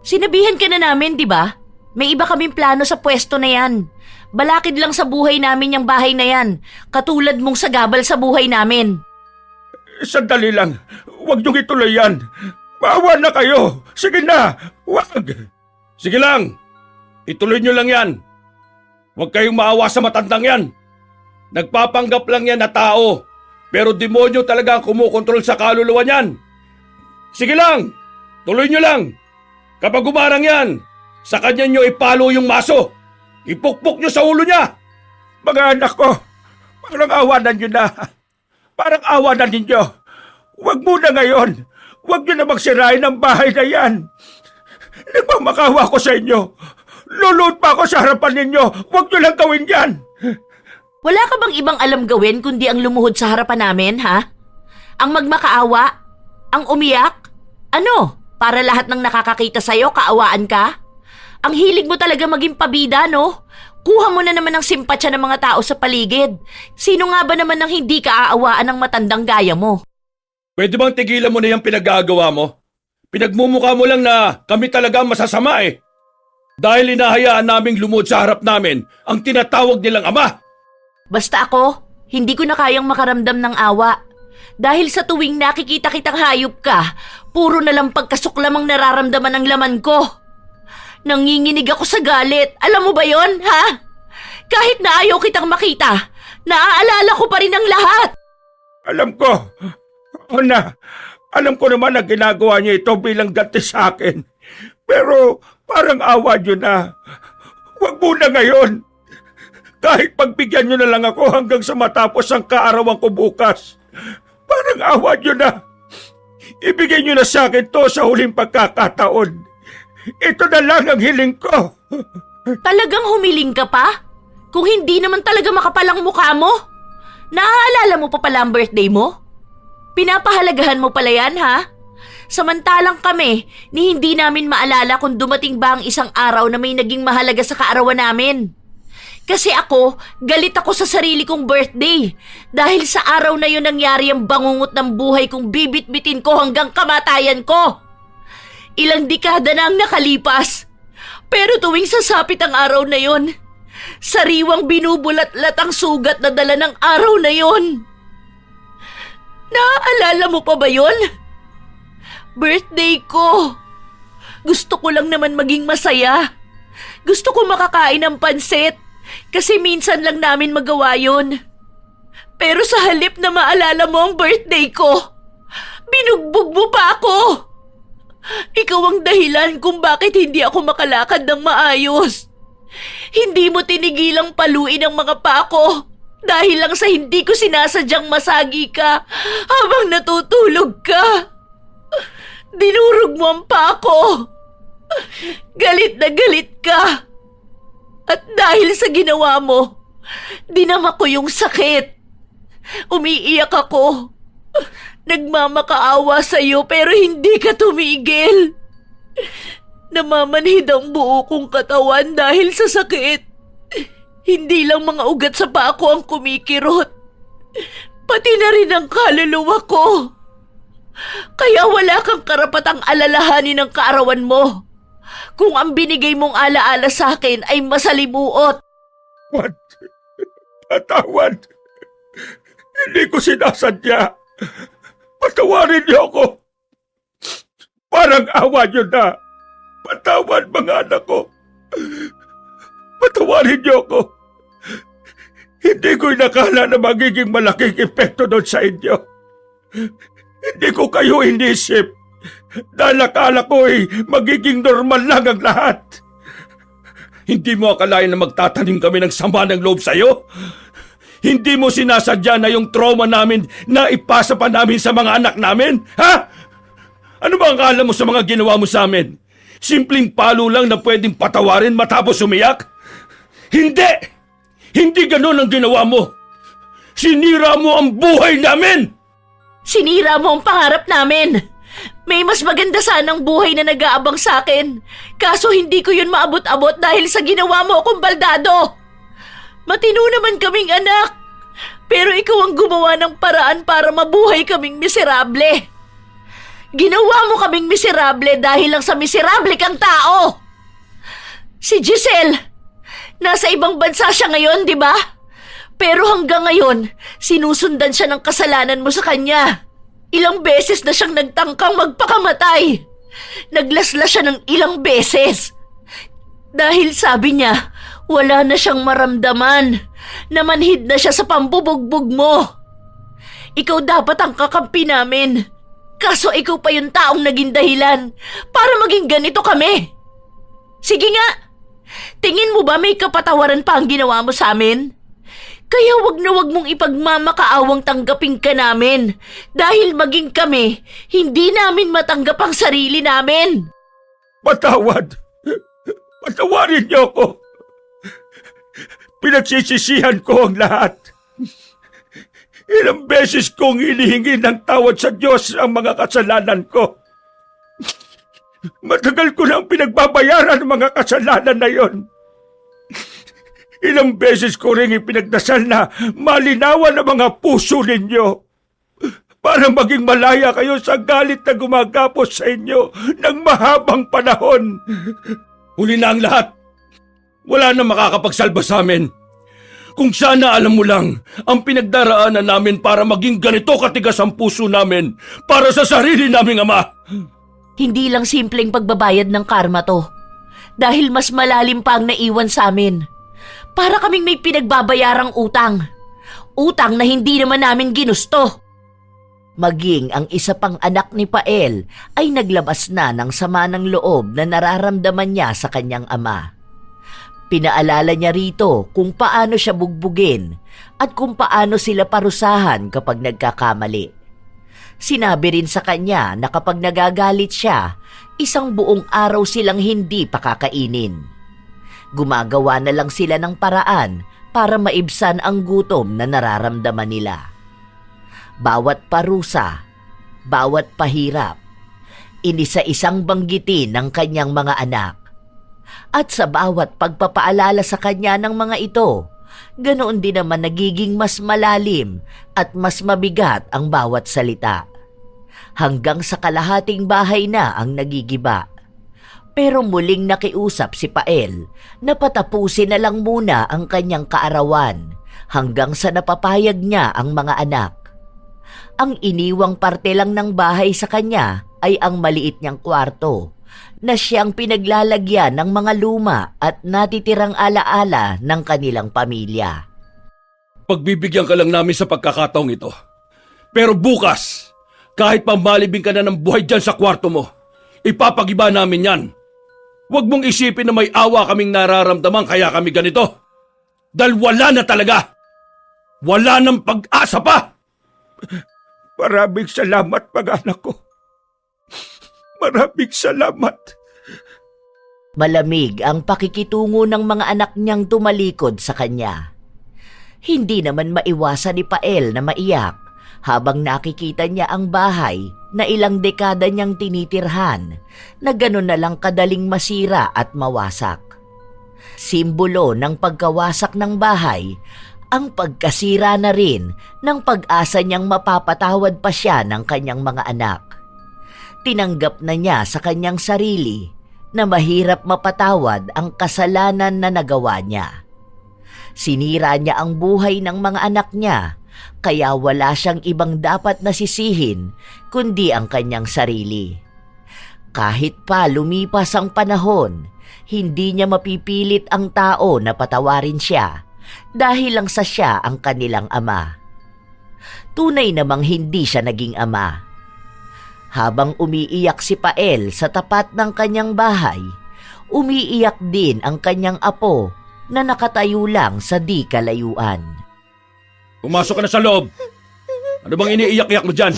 Sinabihan ka na namin, di ba? May iba kaming plano sa pwesto na yan. Balakid lang sa buhay namin yung bahay na yan. Katulad mong sagabal sa buhay namin. Sandali lang. Huwag niyong ituloy yan. Maawa na kayo. Sige na. Huwag. Sige lang, ituloy nyo lang yan. Huwag kayong maawa sa matandang yan. Nagpapanggap lang yan na tao, pero demonyo talaga ang kumukontrol sa kaluluwa niyan. Sige lang, tuloy nyo lang. Kapag umarang yan, sa kanya nyo ipalo yung maso. Ipukpok nyo sa ulo niya. Mga anak ko, parang awanan niyo na. Parang awanan ninyo. Huwag muna ngayon. Huwag niyo na magsirain ang bahay na yan. Nagmamakawa ko sa inyo. Luluhod pa ako sa harapan ninyo. Huwag niyo lang gawin yan. Wala ka bang ibang alam gawin kundi ang lumuhod sa harapan namin, ha? Ang magmakaawa? Ang umiyak? Ano? Para lahat ng nakakakita sa'yo, kaawaan ka? Ang hilig mo talaga maging pabida, no? Kuha mo na naman ng simpatsya ng mga tao sa paligid. Sino nga ba naman ang hindi ka aawaan ng matandang gaya mo? Pwede bang tigilan mo na yung pinagagawa mo? Pinagmumukha mo lang na kami talaga masasama eh. Dahil inahayaan naming lumuhod sa harap namin ang tinatawag nilang ama. Basta ako, hindi ko na kayang makaramdam ng awa. Dahil sa tuwing nakikita kitang hayop ka, puro na lang pagkasuklamang nararamdaman ang laman ko. Nanginginig ako sa galit. Alam mo ba yon, ha? Kahit na ayaw kitang makita, naaalala ko pa rin ang lahat. Alam ko. Ana, alam ko naman na ginagawa niyo ito bilang ganti sa akin. Pero parang awa niyo na. Huwag muna ngayon. Kahit pagbigyan niyo na lang ako hanggang sa matapos ang kaarawan ko bukas. Parang awa niyo na. Ibigay niyo na sa akin to sa huling pagkakataon. Ito na lang ang hiling ko. Talagang humiling ka pa? Kung hindi naman talaga makapalang mukha mo? Naaalala mo pa pala ang birthday mo? Pinapahalagahan mo pala yan, ha? Samantalang kami, ni hindi namin maalala kung dumating ba ang isang araw na may naging mahalaga sa kaarawan namin. Kasi ako, galit ako sa sarili kong birthday. Dahil sa araw na yun nangyari ang bangungot ng buhay kong bibit-bitin ko hanggang kamatayan ko. Ilang dekada na ang nakalipas. Pero tuwing sasapit ang araw na yun, sariwang binubulat-lat ang sugat na dala ng araw na yun. Naaalala mo pa ba yun? Birthday ko. Gusto ko lang naman maging masaya. Gusto ko makakain ng pansit. Kasi minsan lang namin magawa yun. Pero sa halip na maalala mo ang birthday ko, binugbog mo pa ako. Ikaw ang dahilan kung bakit hindi ako makalakad ng maayos. Hindi mo tinigilang paluin ang mga pako dahil lang sa hindi ko sinasadyang masagi ka habang natutulog ka. Dinurog mo ang pako. Galit na galit ka. At dahil sa ginawa mo, dinama ko yung sakit. Umiiyak ako. Nagmamakaawa sa'yo pero hindi ka tumigil. Namamanhid ang buo kong katawan dahil sa sakit. Hindi lang mga ugat sa paa ko ang kumikirot. Pati na rin ang kaluluwa ko. Kaya wala kang karapatang alalahanin ang kaarawan mo. Kung ang binigay mong alaala sa akin ay masalimuot. What? Patawad. Hindi ko sinasadya. Patawarin niyo ako. Parang awa niyo na. Patawad mga anak ko. Patawarin niyo ako. Hindi ko inakala na magiging malaking epekto doon sa inyo. Hindi ko kayo inisip. Dahil akala ko magiging normal lang ang lahat. Hindi mo akalain na magtatanim kami ng sama ng loob sa'yo? Hindi mo sinasadya na yung trauma namin na ipasa pa namin sa mga anak namin? Ha? Ano ba ang akala mo sa mga ginawa mo sa amin? Simpleng palo lang na pwedeng patawarin matapos umiyak? Hindi! Hindi ganun ang ginawa mo! Sinira mo ang buhay namin! Sinira mo ang pangarap namin. May mas maganda sanang buhay na nag-aabang sa akin. Kaso hindi ko yun maabot-abot dahil sa ginawa mo akong baldado. Matino naman kaming anak. Pero ikaw ang gumawa ng paraan para mabuhay kaming miserable. Ginawa mo kaming miserable dahil lang sa miserable kang tao. Si Giselle, nasa ibang bansa siya ngayon, di ba? Pero hanggang ngayon, sinusundan siya ng kasalanan mo sa kanya. Ilang beses na siyang nagtangkang magpakamatay. Naglaslas siya ng ilang beses. Dahil sabi niya, wala na siyang maramdaman. Namanhid na siya sa pambubugbog mo. Ikaw dapat ang kakampi namin. Kaso ikaw pa yung taong naging dahilan para maging ganito kami. Sige nga, tingin mo ba may kapatawaran pa ang ginawa mo sa amin? Kaya wag na wag mong ipagmamakaawang tanggapin ka namin dahil maging kami, hindi namin matanggap ang sarili namin. Patawad. Patawarin niyo ako. Pinagsisisihan ko ang lahat. Ilang beses kong hinihingi ng tawad sa Diyos ang mga kasalanan ko. Matagal ko nang pinagbabayaran ang mga kasalanan na yon. Ilang beses ko rin ipinagdasal na malinawan ang mga puso ninyo para maging malaya kayo sa galit na gumagapos sa inyo ng mahabang panahon. Huli na ang lahat. Wala na makakapagsalba sa amin. Kung sana alam mo lang ang pinagdaraanan namin para maging ganito katigas ang puso namin para sa sarili naming ama. Hindi lang simpleng pagbabayad ng karma to. Dahil mas malalim pa ang naiwan sa amin. Para kaming may pinagbabayarang utang. Utang na hindi naman namin ginusto. Maging ang isa pang anak ni Pael ay naglabas na ng sama ng loob na nararamdaman niya sa kanyang ama. Pinaalala niya rito kung paano siya bugbugin at kung paano sila parusahan kapag nagkakamali. Sinabi rin sa kanya na kapag nagagalit siya, isang buong araw silang hindi pakakainin. Gumagawa na lang sila ng paraan para maibsan ang gutom na nararamdaman nila. Bawat parusa, bawat pahirap, inisa-isang banggitin ng kanyang mga anak. At sa bawat pagpapaalala sa kanya ng mga ito, ganoon din naman nagiging mas malalim at mas mabigat ang bawat salita. Hanggang sa kalahating bahay na ang nagigiba. Pero muling nakiusap si Pael na patapusin na lang muna ang kanyang kaarawan hanggang sa napapayag niya ang mga anak. Ang iniwang parte lang ng bahay sa kanya ay ang maliit niyang kwarto na siyang pinaglalagyan ng mga luma at natitirang alaala ng kanilang pamilya. Pagbibigyan ka lang namin sa pagkakataong ito. Pero bukas, kahit pamalibing ka na ng buhay dyan sa kwarto mo, ipapagiba namin yan. Huwag mong isipin na may awa kaming nararamdaman kaya kami ganito. Dahil wala na talaga. Wala nang pag-asa pa. Maraming salamat, mag-anak ko. Maraming salamat. Malamig ang pakikitungo ng mga anak niyang tumalikod sa kanya. Hindi naman maiwasan ni Pael na maiyak habang nakikita niya ang bahay na ilang dekada niyang tinitirhan na gano'n na lang kadaling masira at mawasak. Simbolo ng pagkawasak ng bahay ang pagkasira na rin ng pag-asa niyang mapapatawad pa siya ng kanyang mga anak. Tinanggap na niya sa kanyang sarili na mahirap mapatawad ang kasalanan na nagawa niya. Sinira niya ang buhay ng mga anak niya, kaya wala siyang ibang dapat nasisihin kundi ang kanyang sarili. Kahit pa lumipas ang panahon, hindi niya mapipilit ang tao na patawarin siya dahil lang sa siya ang kanilang ama. Tunay namang hindi siya naging ama. Habang umiiyak si Pael sa tapat ng kanyang bahay, umiiyak din ang kanyang apo na nakatayo lang sa di kalayuan. Pumasok ka na sa loob. Ano bang iniiyak-iyak mo dyan?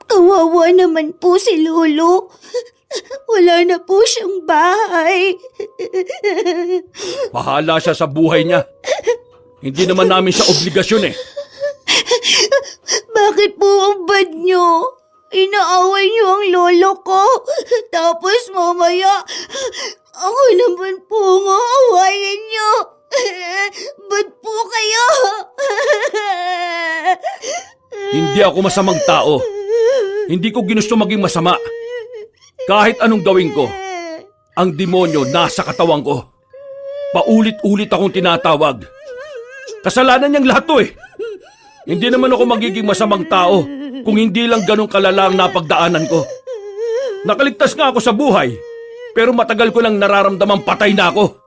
Kawawa naman po si Lolo. Wala na po siyang bahay. Bahala siya sa buhay niya. Hindi naman namin siya obligasyon eh. Bakit po ang bad niyo? Inaaway niyo ang lolo ko. Tapos mamaya, ako naman po ang aawayin niyo. Ba't po kayo? Hindi ako masamang tao. Hindi ko ginusto maging masama. Kahit anong gawin ko, ang demonyo nasa katawan ko. Paulit-ulit akong tinatawag. Kasalanan niyang lahat to eh. Hindi naman ako magiging masamang tao kung hindi lang ganun kalala ang napagdaanan ko. Nakaligtas nga ako sa buhay, pero matagal ko nang nararamdamang patay na ako.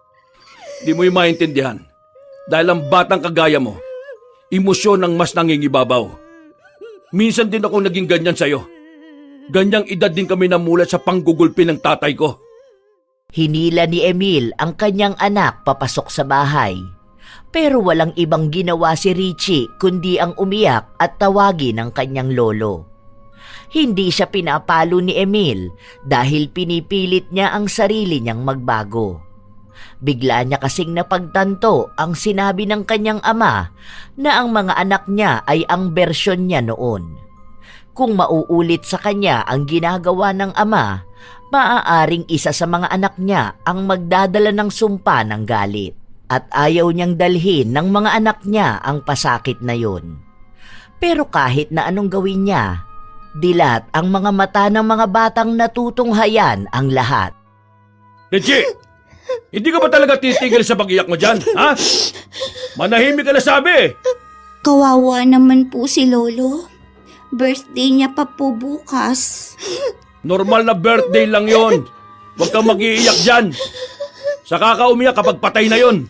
Di mo yung maintindihan. Dahil ang batang kagaya mo, emosyon ang mas nangingibabaw. Minsan din ako naging ganyan sa'yo. Ganyang edad din kami namulat sa panggugulpi ng tatay ko. Hinila ni Emil ang kanyang anak papasok sa bahay. Pero walang ibang ginawa si Richie kundi ang umiyak at tawagin ang kanyang lolo. Hindi siya pinapalo ni Emil dahil pinipilit niya ang sarili niyang magbago. Bigla niya kasing napagtanto ang sinabi ng kanyang ama na ang mga anak niya ay ang bersyon niya noon. Kung mauulit sa kanya ang ginagawa ng ama, maaaring isa sa mga anak niya ang magdadala ng sumpa ng galit. At ayaw niyang dalhin ng mga anak niya ang pasakit na yun. Pero kahit na anong gawin niya, dilat ang mga mata ng mga batang natutunghayan ang lahat. Richie! Hindi ka ba talaga titigil sa pag-iyak mo dyan, ha? Manahimik ka na sabi! Kawawa naman po si Lolo. Birthday niya pa po bukas. Normal na birthday lang yon. Huwag kang mag-iiyak dyan. Sa kakaumiyak kapag patay na yon.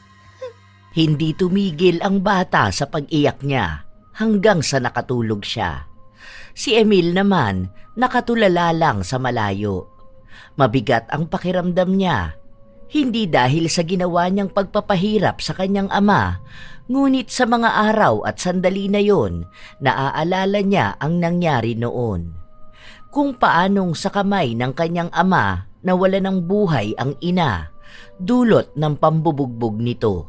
Hindi tumigil ang bata sa pag-iyak niya hanggang sa nakatulog siya. Si Emil naman nakatulala lang sa malayo. Mabigat ang pakiramdam niya. Hindi dahil sa ginawa niyang pagpapahirap sa kanyang ama, ngunit sa mga araw at sandali na yon, naaalala niya ang nangyari noon. Kung paanong sa kamay ng kanyang ama nawala ng buhay ang ina, dulot ng pambubugbog nito.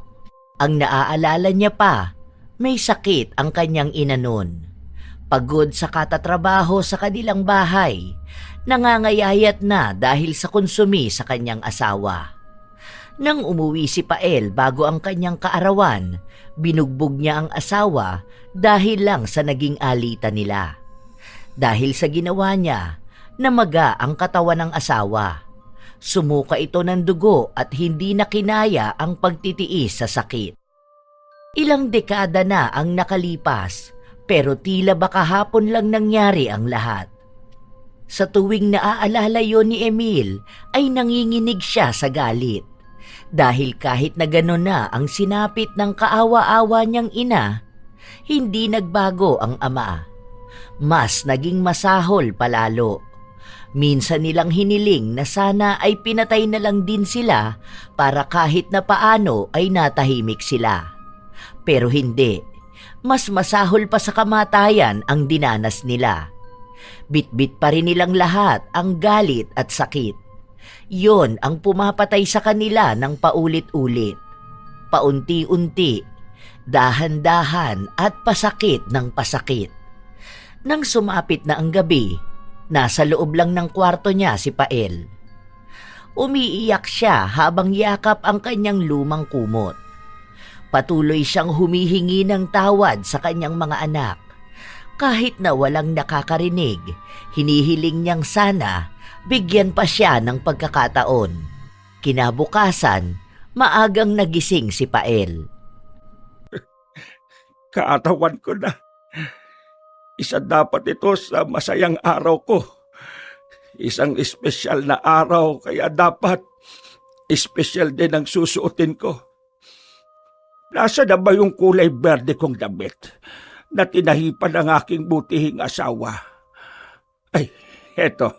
Ang naaalala niya pa, may sakit ang kanyang ina noon. Pagod sa katatrabaho sa kanilang bahay, nangangayayat na dahil sa konsumi sa kanyang asawa. Nang umuwi si Pael bago ang kanyang kaarawan, binugbog niya ang asawa dahil lang sa naging alitan nila. Dahil sa ginawa niya, namaga ang katawan ng asawa. Sumuka ito ng dugo at hindi na kinaya ang pagtitiis sa sakit. Ilang dekada na ang nakalipas, pero tila ba kahapon lang nangyari ang lahat. Sa tuwing naaalala yon ni Emil, ay nanginginig siya sa galit. Dahil kahit na gano'n na ang sinapit ng kaawa-awa niyang ina, hindi nagbago ang ama. Mas naging masahol palalo. Minsan nilang hiniling na sana ay pinatay na lang din sila para kahit na paano ay natahimik sila. Pero hindi, mas masahol pa sa kamatayan ang dinanas nila. Bitbit pa rin nilang lahat ang galit at sakit. Yon ang pumapatay sa kanila ng paulit-ulit. Paunti-unti, dahan-dahan at pasakit ng pasakit. Nang sumapit na ang gabi, nasa loob lang ng kwarto niya si Pael. Umiiyak siya habang yakap ang kanyang lumang kumot. Patuloy siyang humihingi ng tawad sa kanyang mga anak. Kahit na walang nakakarinig, hinihiling niyang sana bigyan pa siya ng pagkakataon. Kinabukasan, maagang nagising si Pael. Kaatawan ko na. Isa dapat ito sa masayang araw ko. Isang espesyal na araw, kaya dapat espesyal din ang susuotin ko. Nasa na ba yung kulay berde kong damit na tinahipan ng aking butihing asawa? Ay, eto.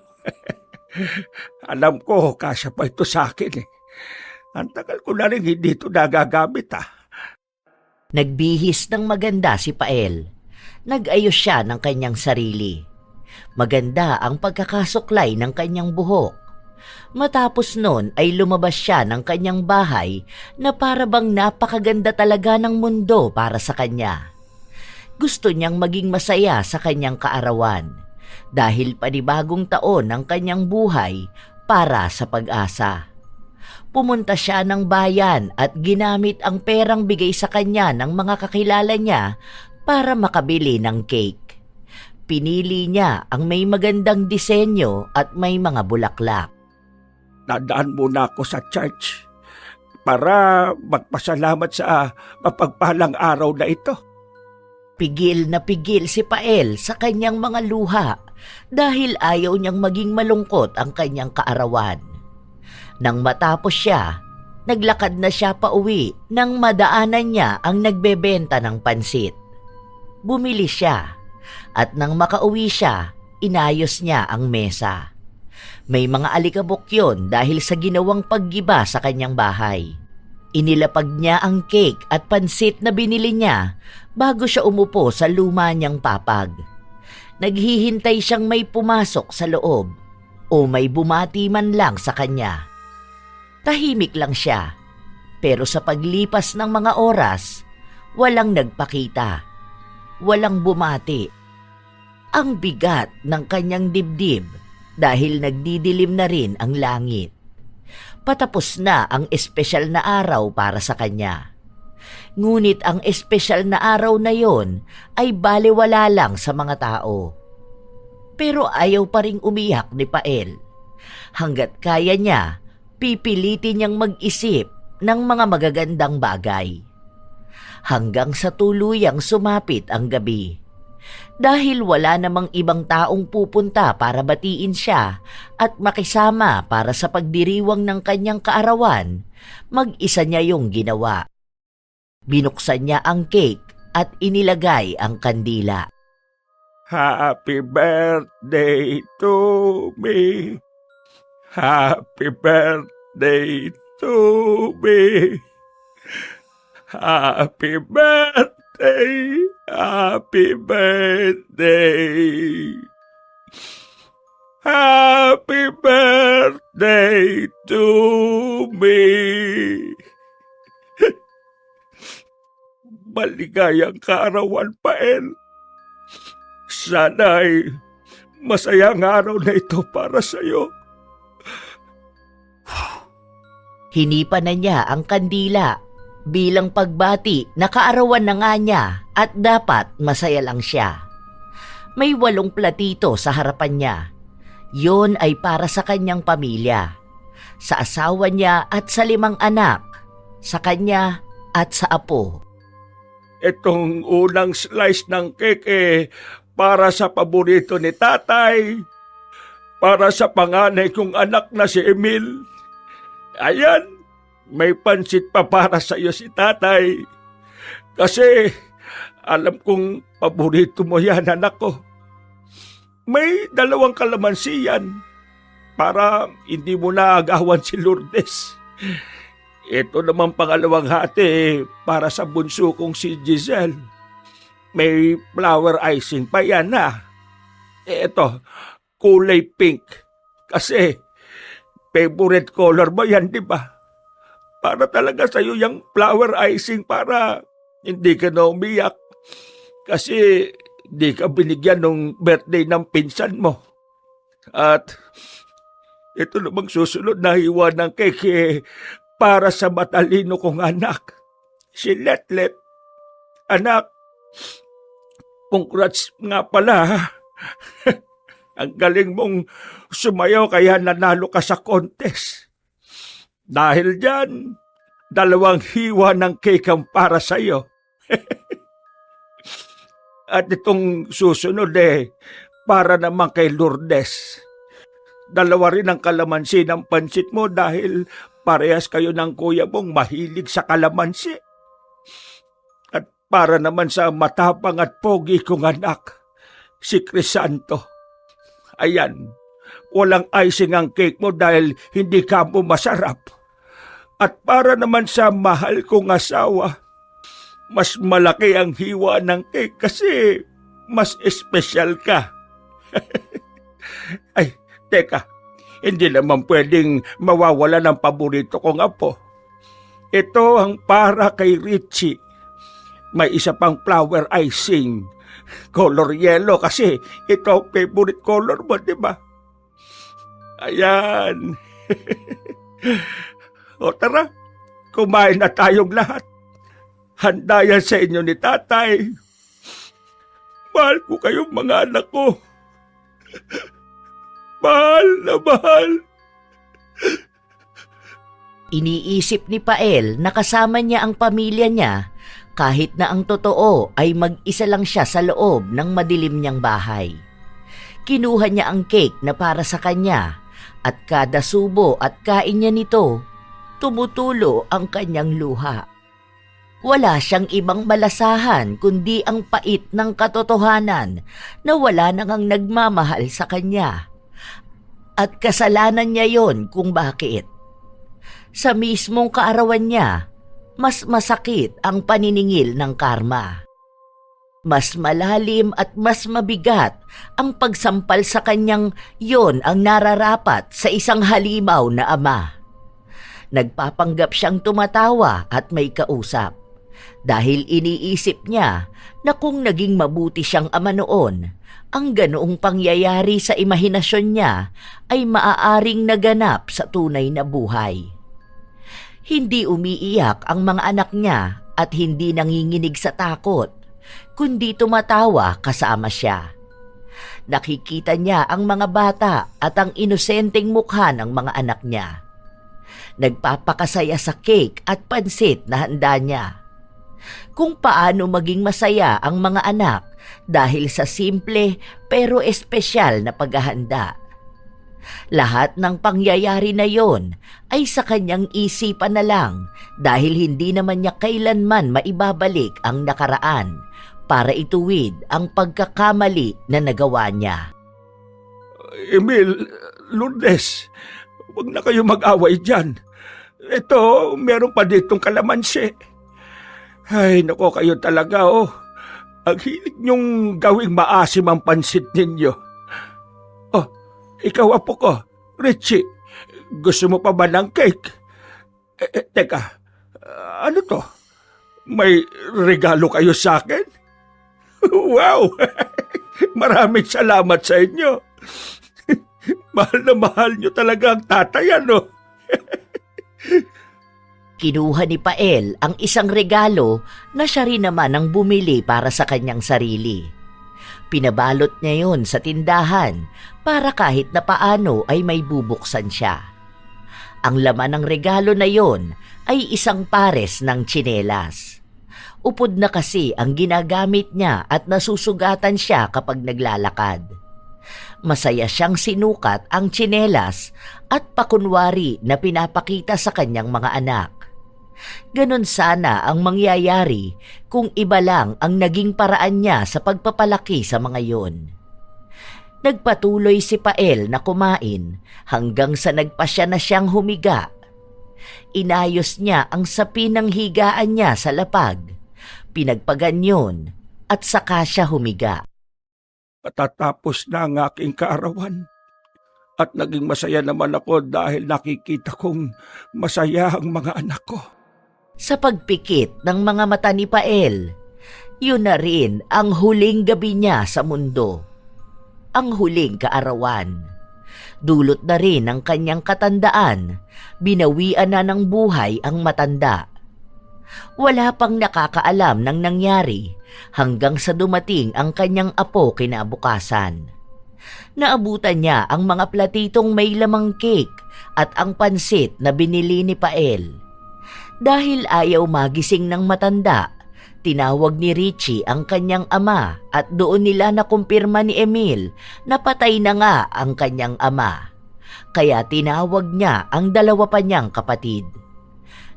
Alam ko, kasya pa ito sa akin eh. Ang tagal ko na rin hindi ito nagagamit Nagbihis ng maganda si Pael. Nag-ayos siya ng kanyang sarili. Maganda ang pagkakasuklay ng kanyang buhok. Matapos nun ay lumabas siya ng kanyang bahay na para bang napakaganda talaga ng mundo para sa kanya. Gusto niyang maging masaya sa kanyang kaarawan dahil panibagong taon ang kanyang buhay para sa pag-asa. Pumunta siya ng bayan at ginamit ang perang bigay sa kanya ng mga kakilala niya para makabili ng cake. Pinili niya ang may magandang disenyo at may mga bulaklak. Nadaan muna ako sa church para magpasalamat sa mapagpalang araw na ito. Pigil na pigil si Pael sa kanyang mga luha dahil ayaw niyang maging malungkot ang kanyang kaarawan. Nang matapos siya, naglakad na siya pauwi nang madaanan niya ang nagbebenta ng pansit. Bumili siya at nang makauwi siya, inayos niya ang mesa. May mga alikabok yun dahil sa ginawang paggiba sa kanyang bahay. Inilapag niya ang cake at pansit na binili niya bago siya umupo sa luma niyang papag. Naghihintay siyang may pumasok sa loob o may bumati man lang sa kanya. Tahimik lang siya, pero sa paglipas ng mga oras, walang nagpakita, walang bumati. Ang bigat ng kanyang dibdib dahil nagdidilim na rin ang langit. Patapos na ang espesyal na araw para sa kanya. Ngunit ang espesyal na araw na yon ay balewala lang sa mga tao. Pero ayaw pa ring umiyak ni Pael. Hanggat kaya niya, pipilitin niyang mag-isip ng mga magagandang bagay. Hanggang sa tuluyang sumapit ang gabi. Dahil wala namang ibang taong pupunta para batiin siya at makisama para sa pagdiriwang ng kanyang kaarawan, mag-isa niya yung ginawa. Binuksan niya ang cake at inilagay ang kandila. Happy birthday to me. Happy birthday to me. Happy birthday. Happy birthday. Happy birthday to me. Maligayang kaarawan, Pael. Sana'y masayang araw na ito para sa'yo. Hinipa na niya ang kandila bilang pagbati na kaarawan na nga niya at dapat masaya lang siya. May 8 platito sa harapan niya. Yon ay para sa kanyang pamilya, sa asawa niya at sa 5 anak, sa kanya at sa apo. Itong unang slice ng cake para sa paborito ni tatay, para sa panganay kong anak na si Emil. Ayan, may pansit pa para sa iyo si tatay. Kasi alam kong paborito mo yan, anak ko. may 2 kalamansi yan para hindi mo na agawan si Lourdes. Ito naman pangalawang hati para sa bunso kong si Giselle. May flower icing pa yan ha. Ito, kulay pink. Kasi favorite color mo yan, di ba? Para talaga sa'yo yung flower icing para hindi ka na umiyak. Kasi di ka binigyan ng birthday ng pinsan mo. At ito namang susunod na hiwa ng cake para sa matalino kong anak, si Letlet. Anak, congrats nga pala ha. Ang galing mong sumayaw kaya nanalo ka sa contest. Dahil dyan, 2 hiwa ng cake ang para sa'yo. At itong susunod para naman kay Lourdes. 2 rin ang kalamansi ng pansit mo dahil parehas kayo ng kuya mong mahilig sa kalamansi. At para naman sa matapang at pogi kong anak, si Crisanto. Ayan, walang icing ang cake mo dahil hindi ka mo masarap. At para naman sa mahal kong asawa, mas malaki ang hiwa ng cake kasi mas espesyal ka. Ay, teka, hindi naman pwedeng mawawala ng paborito kong apo. Ito ang para kay Richie. May isa pang flower icing. Color yellow kasi ito ang favorite color mo, di ba? Ayan. O tara, kumain na tayong lahat. Handa yan sa inyo ni tatay. Mahal ko kayong mga anak ko. Mahal na mahal. Iniisip ni Pael na kasama niya ang pamilya niya kahit na ang totoo ay mag-isa lang siya sa loob ng madilim niyang bahay. Kinuha niya ang cake na para sa kanya at kada subo at kain niya nito, tumutulo ang kanyang luha. Wala siyang ibang malasahan kundi ang pait ng katotohanan na wala nang ang nagmamahal sa kanya. At kasalanan niya yon kung bakit. Sa mismong kaarawan niya, mas masakit ang paniningil ng karma. Mas malalim at mas mabigat ang pagsampal sa kanyang yon ang nararapat sa isang halimaw na ama. Nagpapanggap siyang tumatawa at may kausap dahil iniisip niya na kung naging mabuti siyang ama noon, ang ganoong pangyayari sa imahinasyon niya ay maaaring naganap sa tunay na buhay. Hindi umiiyak ang mga anak niya at hindi nanginginig sa takot, kundi tumatawa kasama siya. Nakikita niya ang mga bata at ang inosenteng mukha ng mga anak niya. Nagpapakasaya sa cake at pansit na handa niya. Kung paano maging masaya ang mga anak dahil sa simple pero espesyal na paghahanda. Lahat ng pangyayari na yon ay sa kanyang isipan na lang dahil hindi naman niya kailanman maibabalik ang nakaraan para ituwid ang pagkakamali na nagawa niya. Emil, Lourdes, huwag na kayo mag-away dyan. Ito, meron pa ditong kalamansi. Ay, nako kayo talaga, oh. Ang hilig niyong gawing maasim ang pansit ninyo. Oh, ikaw apo ko, Richie, gusto mo pa ba ng cake? Teka, ano to? May regalo kayo sa akin? Wow! Maraming salamat sa inyo. Mahal na mahal niyo talaga ang tatay, ano? Kinuha ni Pael ang isang regalo na siya rin naman ang bumili para sa kanyang sarili. Pinabalot niya yon sa tindahan para kahit na paano ay may bubuksan siya. Ang laman ng regalo na yon ay isang pares ng tsinelas. Upod na kasi ang ginagamit niya at nasusugatan siya kapag naglalakad. Masaya siyang sinukat ang tsinelas at pakunwari na pinapakita sa kanyang mga anak. Ganon sana ang mangyayari kung iba lang ang naging paraan niya sa pagpapalaki sa mga yon. Nagpatuloy si Pael na kumain hanggang sa nagpasya na siyang humiga. Inayos niya ang sapi ng higaan niya sa lapag, pinagpaganyon at saka siya humiga. Patatapos na ang aking kaarawan. At naging masaya naman ako dahil nakikita kong masaya ang mga anak ko. Sa pagpikit ng mga mata ni Pael, yun na rin ang huling gabi niya sa mundo. Ang huling kaarawan. Dulot na rin ng kanyang katandaan, binawian na ng buhay ang matanda. Wala pang nakakaalam ng nangyari hanggang sa dumating ang kanyang apo kinabukasan. Naabutan niya ang mga platitong may lamang cake at ang pansit na binili ni Pael. Dahil ayaw magising ng matanda, tinawag ni Richie ang kanyang ama at doon nila nakumpirma ni Emil na patay na nga ang kanyang ama. Kaya tinawag niya ang dalawa pa niyang kapatid.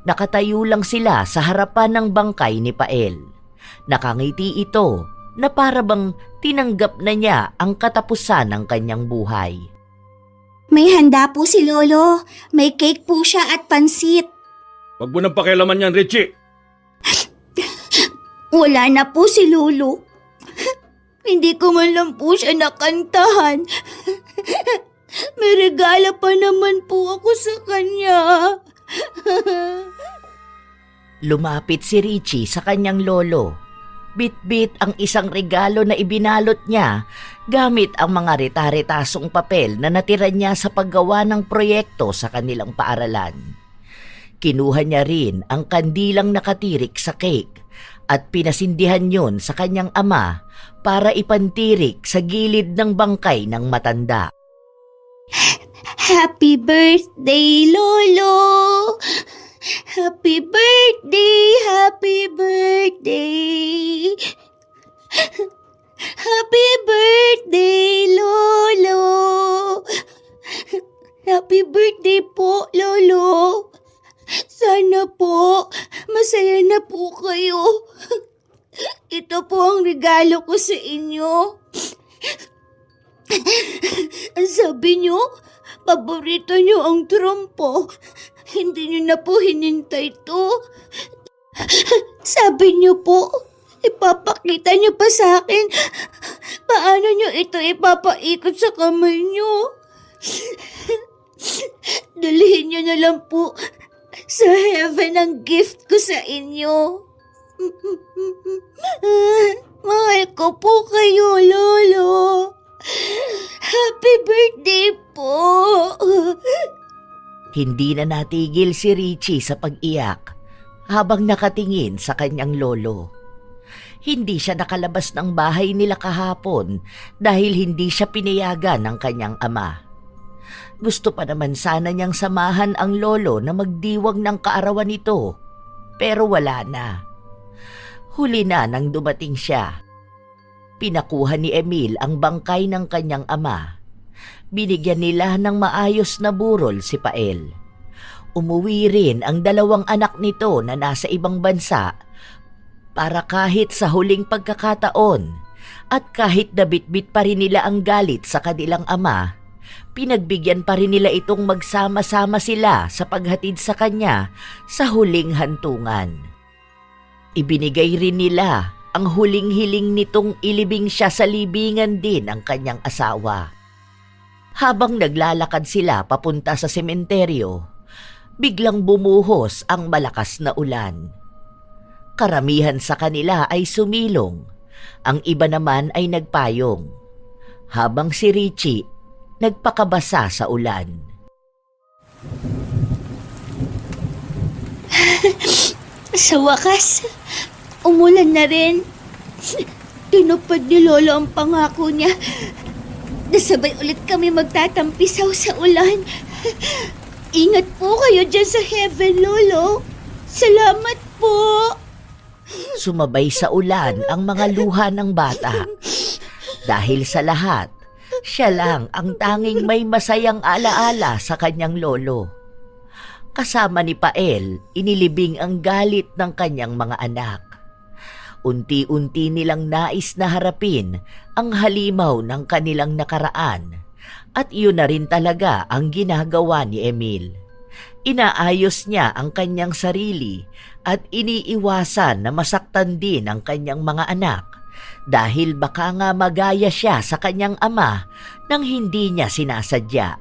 Nakatayo lang sila sa harapan ng bangkay ni Pael. Nakangiti ito na para bang tinanggap na niya ang katapusan ng kanyang buhay. May handa po si Lolo. May cake po siya at pansit. Huwag mo nang pakialaman yan, Richie. Wala na po si Lolo. Hindi ko man lang po siya nakantahan. May regalo pa naman po ako sa kanya. Lumapit si Richie sa kanyang lolo. Bit-bit ang isang regalo na ibinalot niya gamit ang mga rita-ritasong papel na natira niya sa paggawa ng proyekto sa kanilang paaralan. Kinuha niya rin ang kandilang nakatirik sa cake at pinasindihan yun sa kanyang ama para ipantirik sa gilid ng bangkay ng matanda. Happy birthday, Lolo! Happy birthday! Happy birthday! Happy birthday, Lolo! Happy birthday po, Lolo! Sana po, masaya na po kayo. Ito po ang regalo ko sa inyo. Sabi nyo, paborito nyo ang trompo. Hindi nyo na po hinintay to. Sabi nyo po, ipapakita nyo pa sa akin paano nyo ito ipapaikot sa kamay nyo. Dalhin nyo na lang po sa heaven ang gift ko sa inyo. Mahal ko po kayo, Lolo. Happy birthday po! Hindi na natigil si Richie sa pag-iyak habang nakatingin sa kanyang lolo. Hindi siya nakalabas ng bahay nila kahapon dahil hindi siya pinayagan ng kanyang ama. Gusto pa naman sana niyang samahan ang lolo na magdiwang ng kaarawan nito, pero wala na. Huli na nang dumating siya. Pinakuha ni Emil ang bangkay ng kanyang ama. Binigyan nila ng maayos na burol si Pael. Umuwi rin ang dalawang anak nito na nasa ibang bansa para kahit sa huling pagkakataon at kahit nabitbit pa rin nila ang galit sa kanilang ama, pinagbigyan pa rin nila itong magsama-sama sila sa paghatid sa kanya sa huling hantungan. Ibinigay rin nila ang huling hiling nitong ilibing siya sa libingan din ang kanyang asawa. Habang naglalakad sila papunta sa sementeryo, biglang bumuhos ang malakas na ulan. Karamihan sa kanila ay sumilong, ang iba naman ay nagpayong, habang si Richie nagpakabasa sa ulan. Sa wakas, umulan na rin. Tinupad ni Lolo ang pangako niya. Nasabay ulit kami magtatampisaw sa ulan. Ingat po kayo dyan sa heaven, Lolo. Salamat po. Sumabay sa ulan ang mga luha ng bata. Dahil sa lahat, siya lang ang tanging may masayang alaala sa kanyang lolo. Kasama ni Pael, inilibing ang galit ng kanyang mga anak. unti-unti nilang nais na harapin ang halimaw ng kanilang nakaraan at iyon na rin talaga ang ginagawa ni Emil. Inaayos niya ang kanyang sarili at iniiwasan na masaktan din ang kanyang mga anak dahil baka nga magaya siya sa kanyang ama nang hindi niya sinasadya.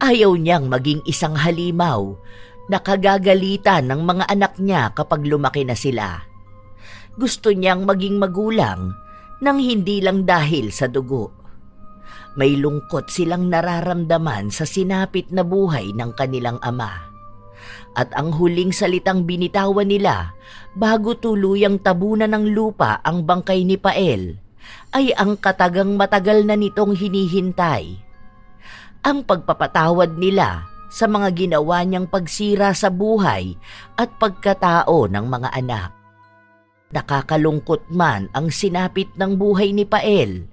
Ayaw niyang maging isang halimaw na kagagalitan ng mga anak niya kapag lumaki na sila. Gusto niyang maging magulang nang hindi lang dahil sa dugo. May lungkot silang nararamdaman sa sinapit na buhay ng kanilang ama. At ang huling salitang binitawan nila bago tuluyang tabunan ng lupa ang bangkay ni Pael ay ang katagang matagal na nitong hinihintay. Ang pagpapatawad nila sa mga ginawa niyang pagsira sa buhay at pagkatao ng mga anak. Nakakalungkot man ang sinapit ng buhay ni Pael,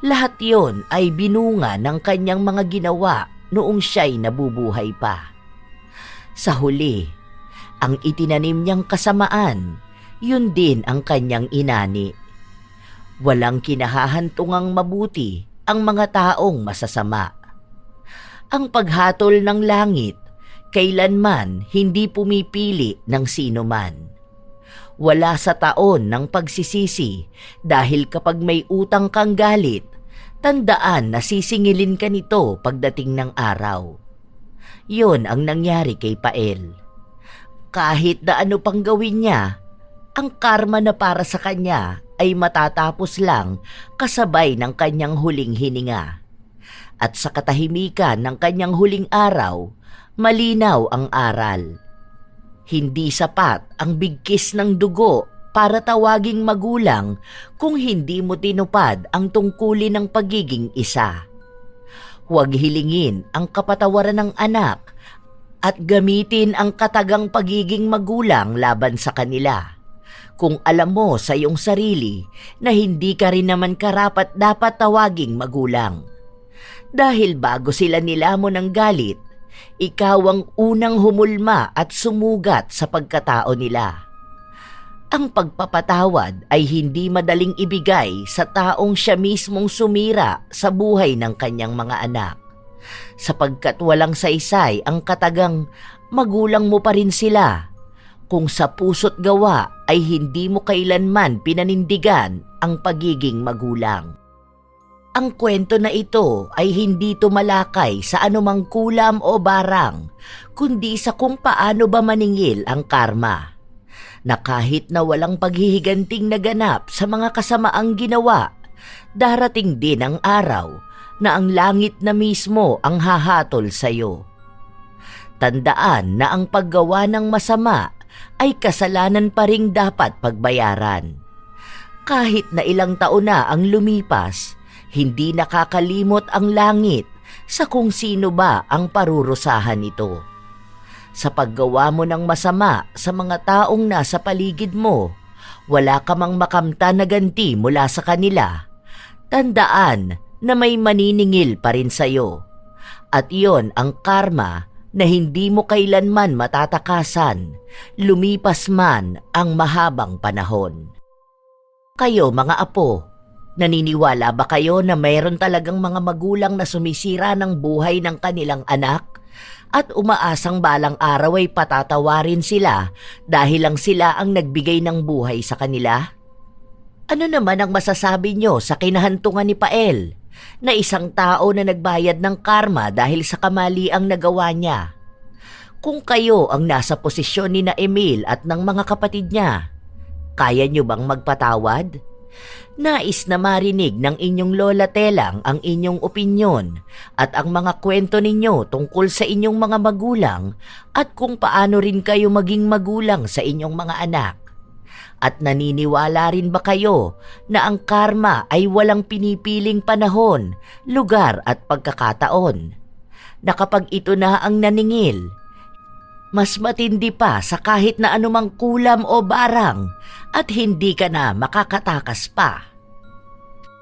lahat yon ay binunga ng kanyang mga ginawa noong siya'y nabubuhay pa. Sa huli, ang itinanim niyang kasamaan, yun din ang kanyang inani. Walang kinahahantungang mabuti ang mga taong masasama. Ang paghatol ng langit, kailanman hindi pumipili ng sino man. Wala sa taon ng pagsisisi dahil kapag may utang kang galit, tandaan na sisingilin ka nito pagdating ng araw. Yon ang nangyari kay Pael. Kahit na ano pang gawin niya, ang karma na para sa kanya ay matatapos lang kasabay ng kanyang huling hininga. At sa katahimikan ng kanyang huling araw, malinaw ang aral. Hindi sapat ang bigkis ng dugo para tawaging magulang kung hindi mo tinupad ang tungkulin ng pagiging isa. Huwag hilingin ang kapatawaran ng anak at gamitin ang katagang pagiging magulang laban sa kanila. Kung alam mo sa iyong sarili na hindi ka rin naman karapat dapat tawaging magulang. Dahil bago sila nilamon ng galit, ikaw ang unang humulma at sumugat sa pagkatao nila. Ang pagpapatawad ay hindi madaling ibigay sa taong siya mismong sumira sa buhay ng kanyang mga anak. Sapagkat walang saysay ang katagang magulang mo pa rin sila kung sa puso't gawa ay hindi mo kailanman pinanindigan ang pagiging magulang. Ang kwento na ito ay hindi tumalakay sa anumang kulam o barang, kundi sa kung paano ba maningil ang karma. Na kahit na walang paghihiganting naganap sa mga kasamaang ginawa, darating din ang araw na ang langit na mismo ang hahatol sa iyo. Tandaan na ang paggawa ng masama ay kasalanan pa ring dapat pagbayaran. Kahit na ilang taon na ang lumipas, hindi nakakalimot ang langit sa kung sino ba ang parurusahan nito. Sa paggawa mo ng masama sa mga taong nasa paligid mo, wala ka mang makamta na ganti mula sa kanila. Tandaan na may maniningil pa rin sa'yo. At iyon ang karma na hindi mo kailanman matatakasan, lumipas man ang mahabang panahon. Kayo mga apo, naniniwala ba kayo na mayroon talagang mga magulang na sumisira ng buhay ng kanilang anak at umaasang balang araw ay patatawarin sila dahil lang sila ang nagbigay ng buhay sa kanila? Ano naman ang masasabi nyo sa kinahantungan ni Pael na isang tao na nagbayad ng karma dahil sa kamaliang nagawa niya? Kung kayo ang nasa posisyon ni na Emil at ng mga kapatid niya, kaya nyo bang magpatawad? Nais na marinig ng inyong lola Telang ang inyong opinyon at ang mga kwento ninyo tungkol sa inyong mga magulang at kung paano rin kayo maging magulang sa inyong mga anak. At naniniwala rin ba kayo na ang karma ay walang pinipiling panahon, lugar at pagkakataon? Na kapag ito na ang naningil, mas matindi pa sa kahit na anumang kulam o barang at hindi ka na makakatakas pa.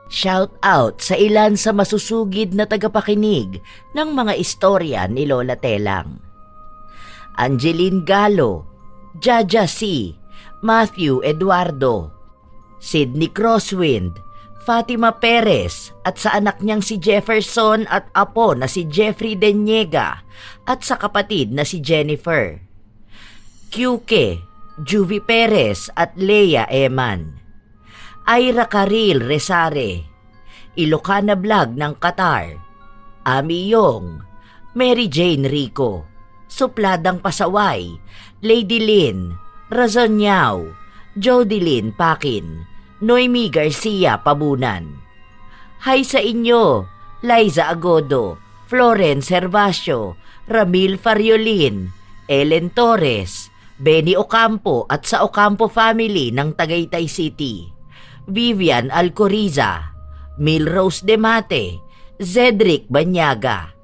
Shout out sa ilan sa masusugid na tagapakinig ng mga istorya ni Lola Telang. Angeline Galo, Jaja C., Matthew Eduardo, Sidney Crosswind, Fatima Perez at sa anak niyang si Jefferson at apo na si Jeffrey Deniega at sa kapatid na si Jennifer. Kyuke, Juvie Perez at Leia Eman. Ira Karil Resare, Ilocana Vlog ng Qatar. Ami Yong, Mary Jane Rico, Supladang Pasaway, Lady Lynn, Razon Yao, Jodilyn Pakin, Noemi Garcia Pabunan. Hi sa inyo, Liza Agodo, Florence Herbacio, Ramil Fariolin, Ellen Torres, Benny Ocampo at sa Ocampo family ng Tagaytay City, Vivian Alcoriza, Milrose Demate, Zedric Banyaga,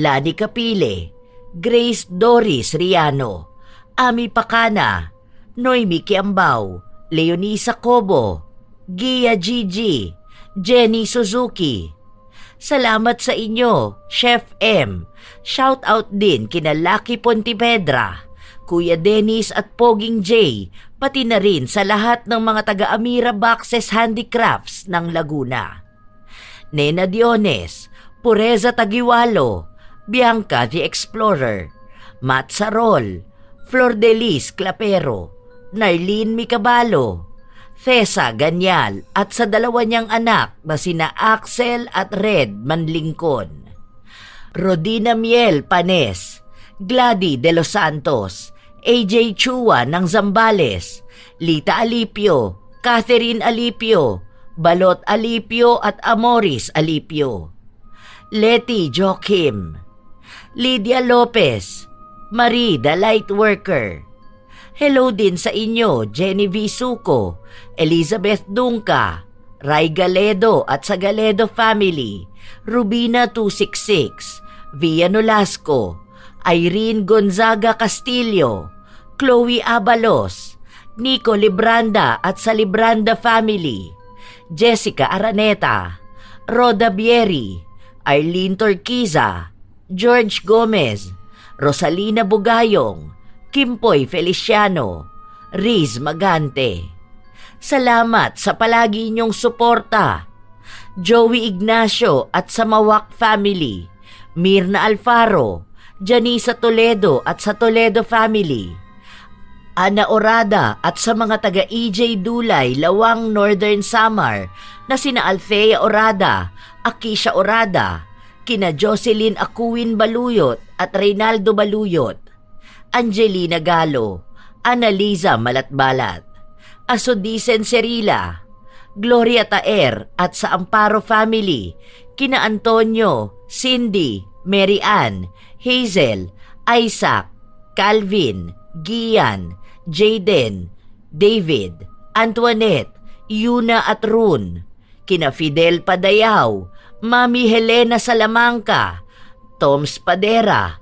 Lani Capile, Grace Doris Riano, Ami Pacana, Noemi Kiambao, Leonisa Cobo, Gia Gigi, Jenny Suzuki. Salamat sa inyo, Chef M. Shout out din kina Lucky Pontevedra, Kuya Dennis at Poging J, pati na rin sa lahat ng mga taga-Amira Boxes Handicrafts ng Laguna. Nena Diones, Pureza Tagiwalo, Bianca the Explorer, Matt Sarol, Flor de Lis Clapero, Narlene Micabalo, Thesa Ganyal at sa dalawa niyang anak na sina Axel at Red Manlingkon. Rodina Miel Panes, Gladys de los Santos, AJ Chua ng Zambales, Lita Alipio, Catherine Alipio, Balot Alipio at Amoris Alipio. Letty Joachim, Lydia Lopez, Marie the Light Worker. Hello din sa inyo, Jenny V. Suco, Elizabeth Dunca, Ray Galedo at sa Galedo family, Rubina 266, Via Nolasco, Irene Gonzaga Castillo, Chloe Abalos, Nico Libranda at sa Libranda family, Jessica Araneta, Roda Bieri, Arlene Torquiza, George Gomez, Rosalina Bugayong, Kimpoy Feliciano, Riz Magante. Salamat sa palagi niyong suporta. Joey Ignacio at sa Mawak family, Mirna Alfaro, Janisa Toledo at sa Toledo family, Ana Orada at sa mga taga EJ Dulay, Lawang Northern Samar na sina Althea Orada, Akisha Orada, kina Jocelyn Acuin Baluyot at Reynaldo Baluyot, Angelina Galo, Annaliza Malatbalat, Asodisen Serila, Gloria Taer at sa Amparo family, kina Antonio, Cindy, Mary Ann, Hazel, Isaac, Calvin, Gian, Jaden, David, Antoinette, Yuna at Rune, kina Fidel Padayaw, Mami Helena Salamanca, Toms Padera,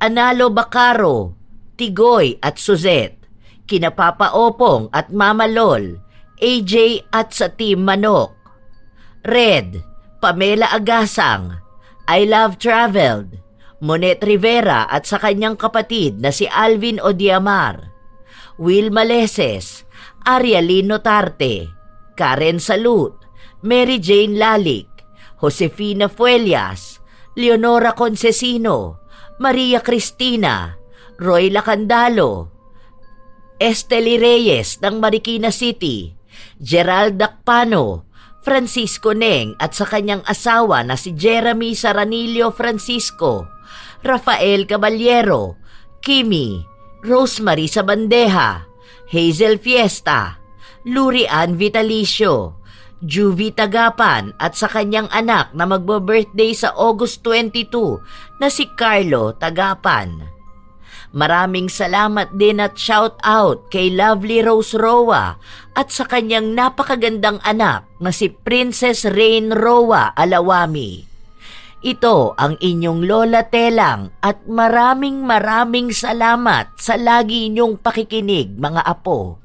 Analo Bacaro, Tigoy at Suzette, kina Papa Opong at Mama Lol, AJ at sa Team Manok, Red, Pamela Agasang, I Love Traveled, Monet Rivera at sa kanyang kapatid na si Alvin Odiamar, Will Maleses, Arialino Tarte, Karen Salut, Mary Jane Lalik, Josefina Fuelias, Leonora Concesino, Maria Cristina, Roy Lacandalo, Esteli Reyes ng Marikina City, Gerald Dacpano, Francisco Neng at sa kanyang asawa na si Jeremy Saranilio Francisco, Rafael Caballero, Kimi, Rosemary Sabandeja, Hazel Fiesta, Lurian Vitalicio, Juvie Tagapan at sa kanyang anak na magbo-birthday sa August 22 na si Carlo Tagapan. Maraming salamat din at shout out kay Lovely Rose Roa at sa kanyang napakagandang anak na si Princess Rain Roa Alawami. Ito ang inyong Lola Telang at maraming salamat sa lagi inyong pakikinig mga apo.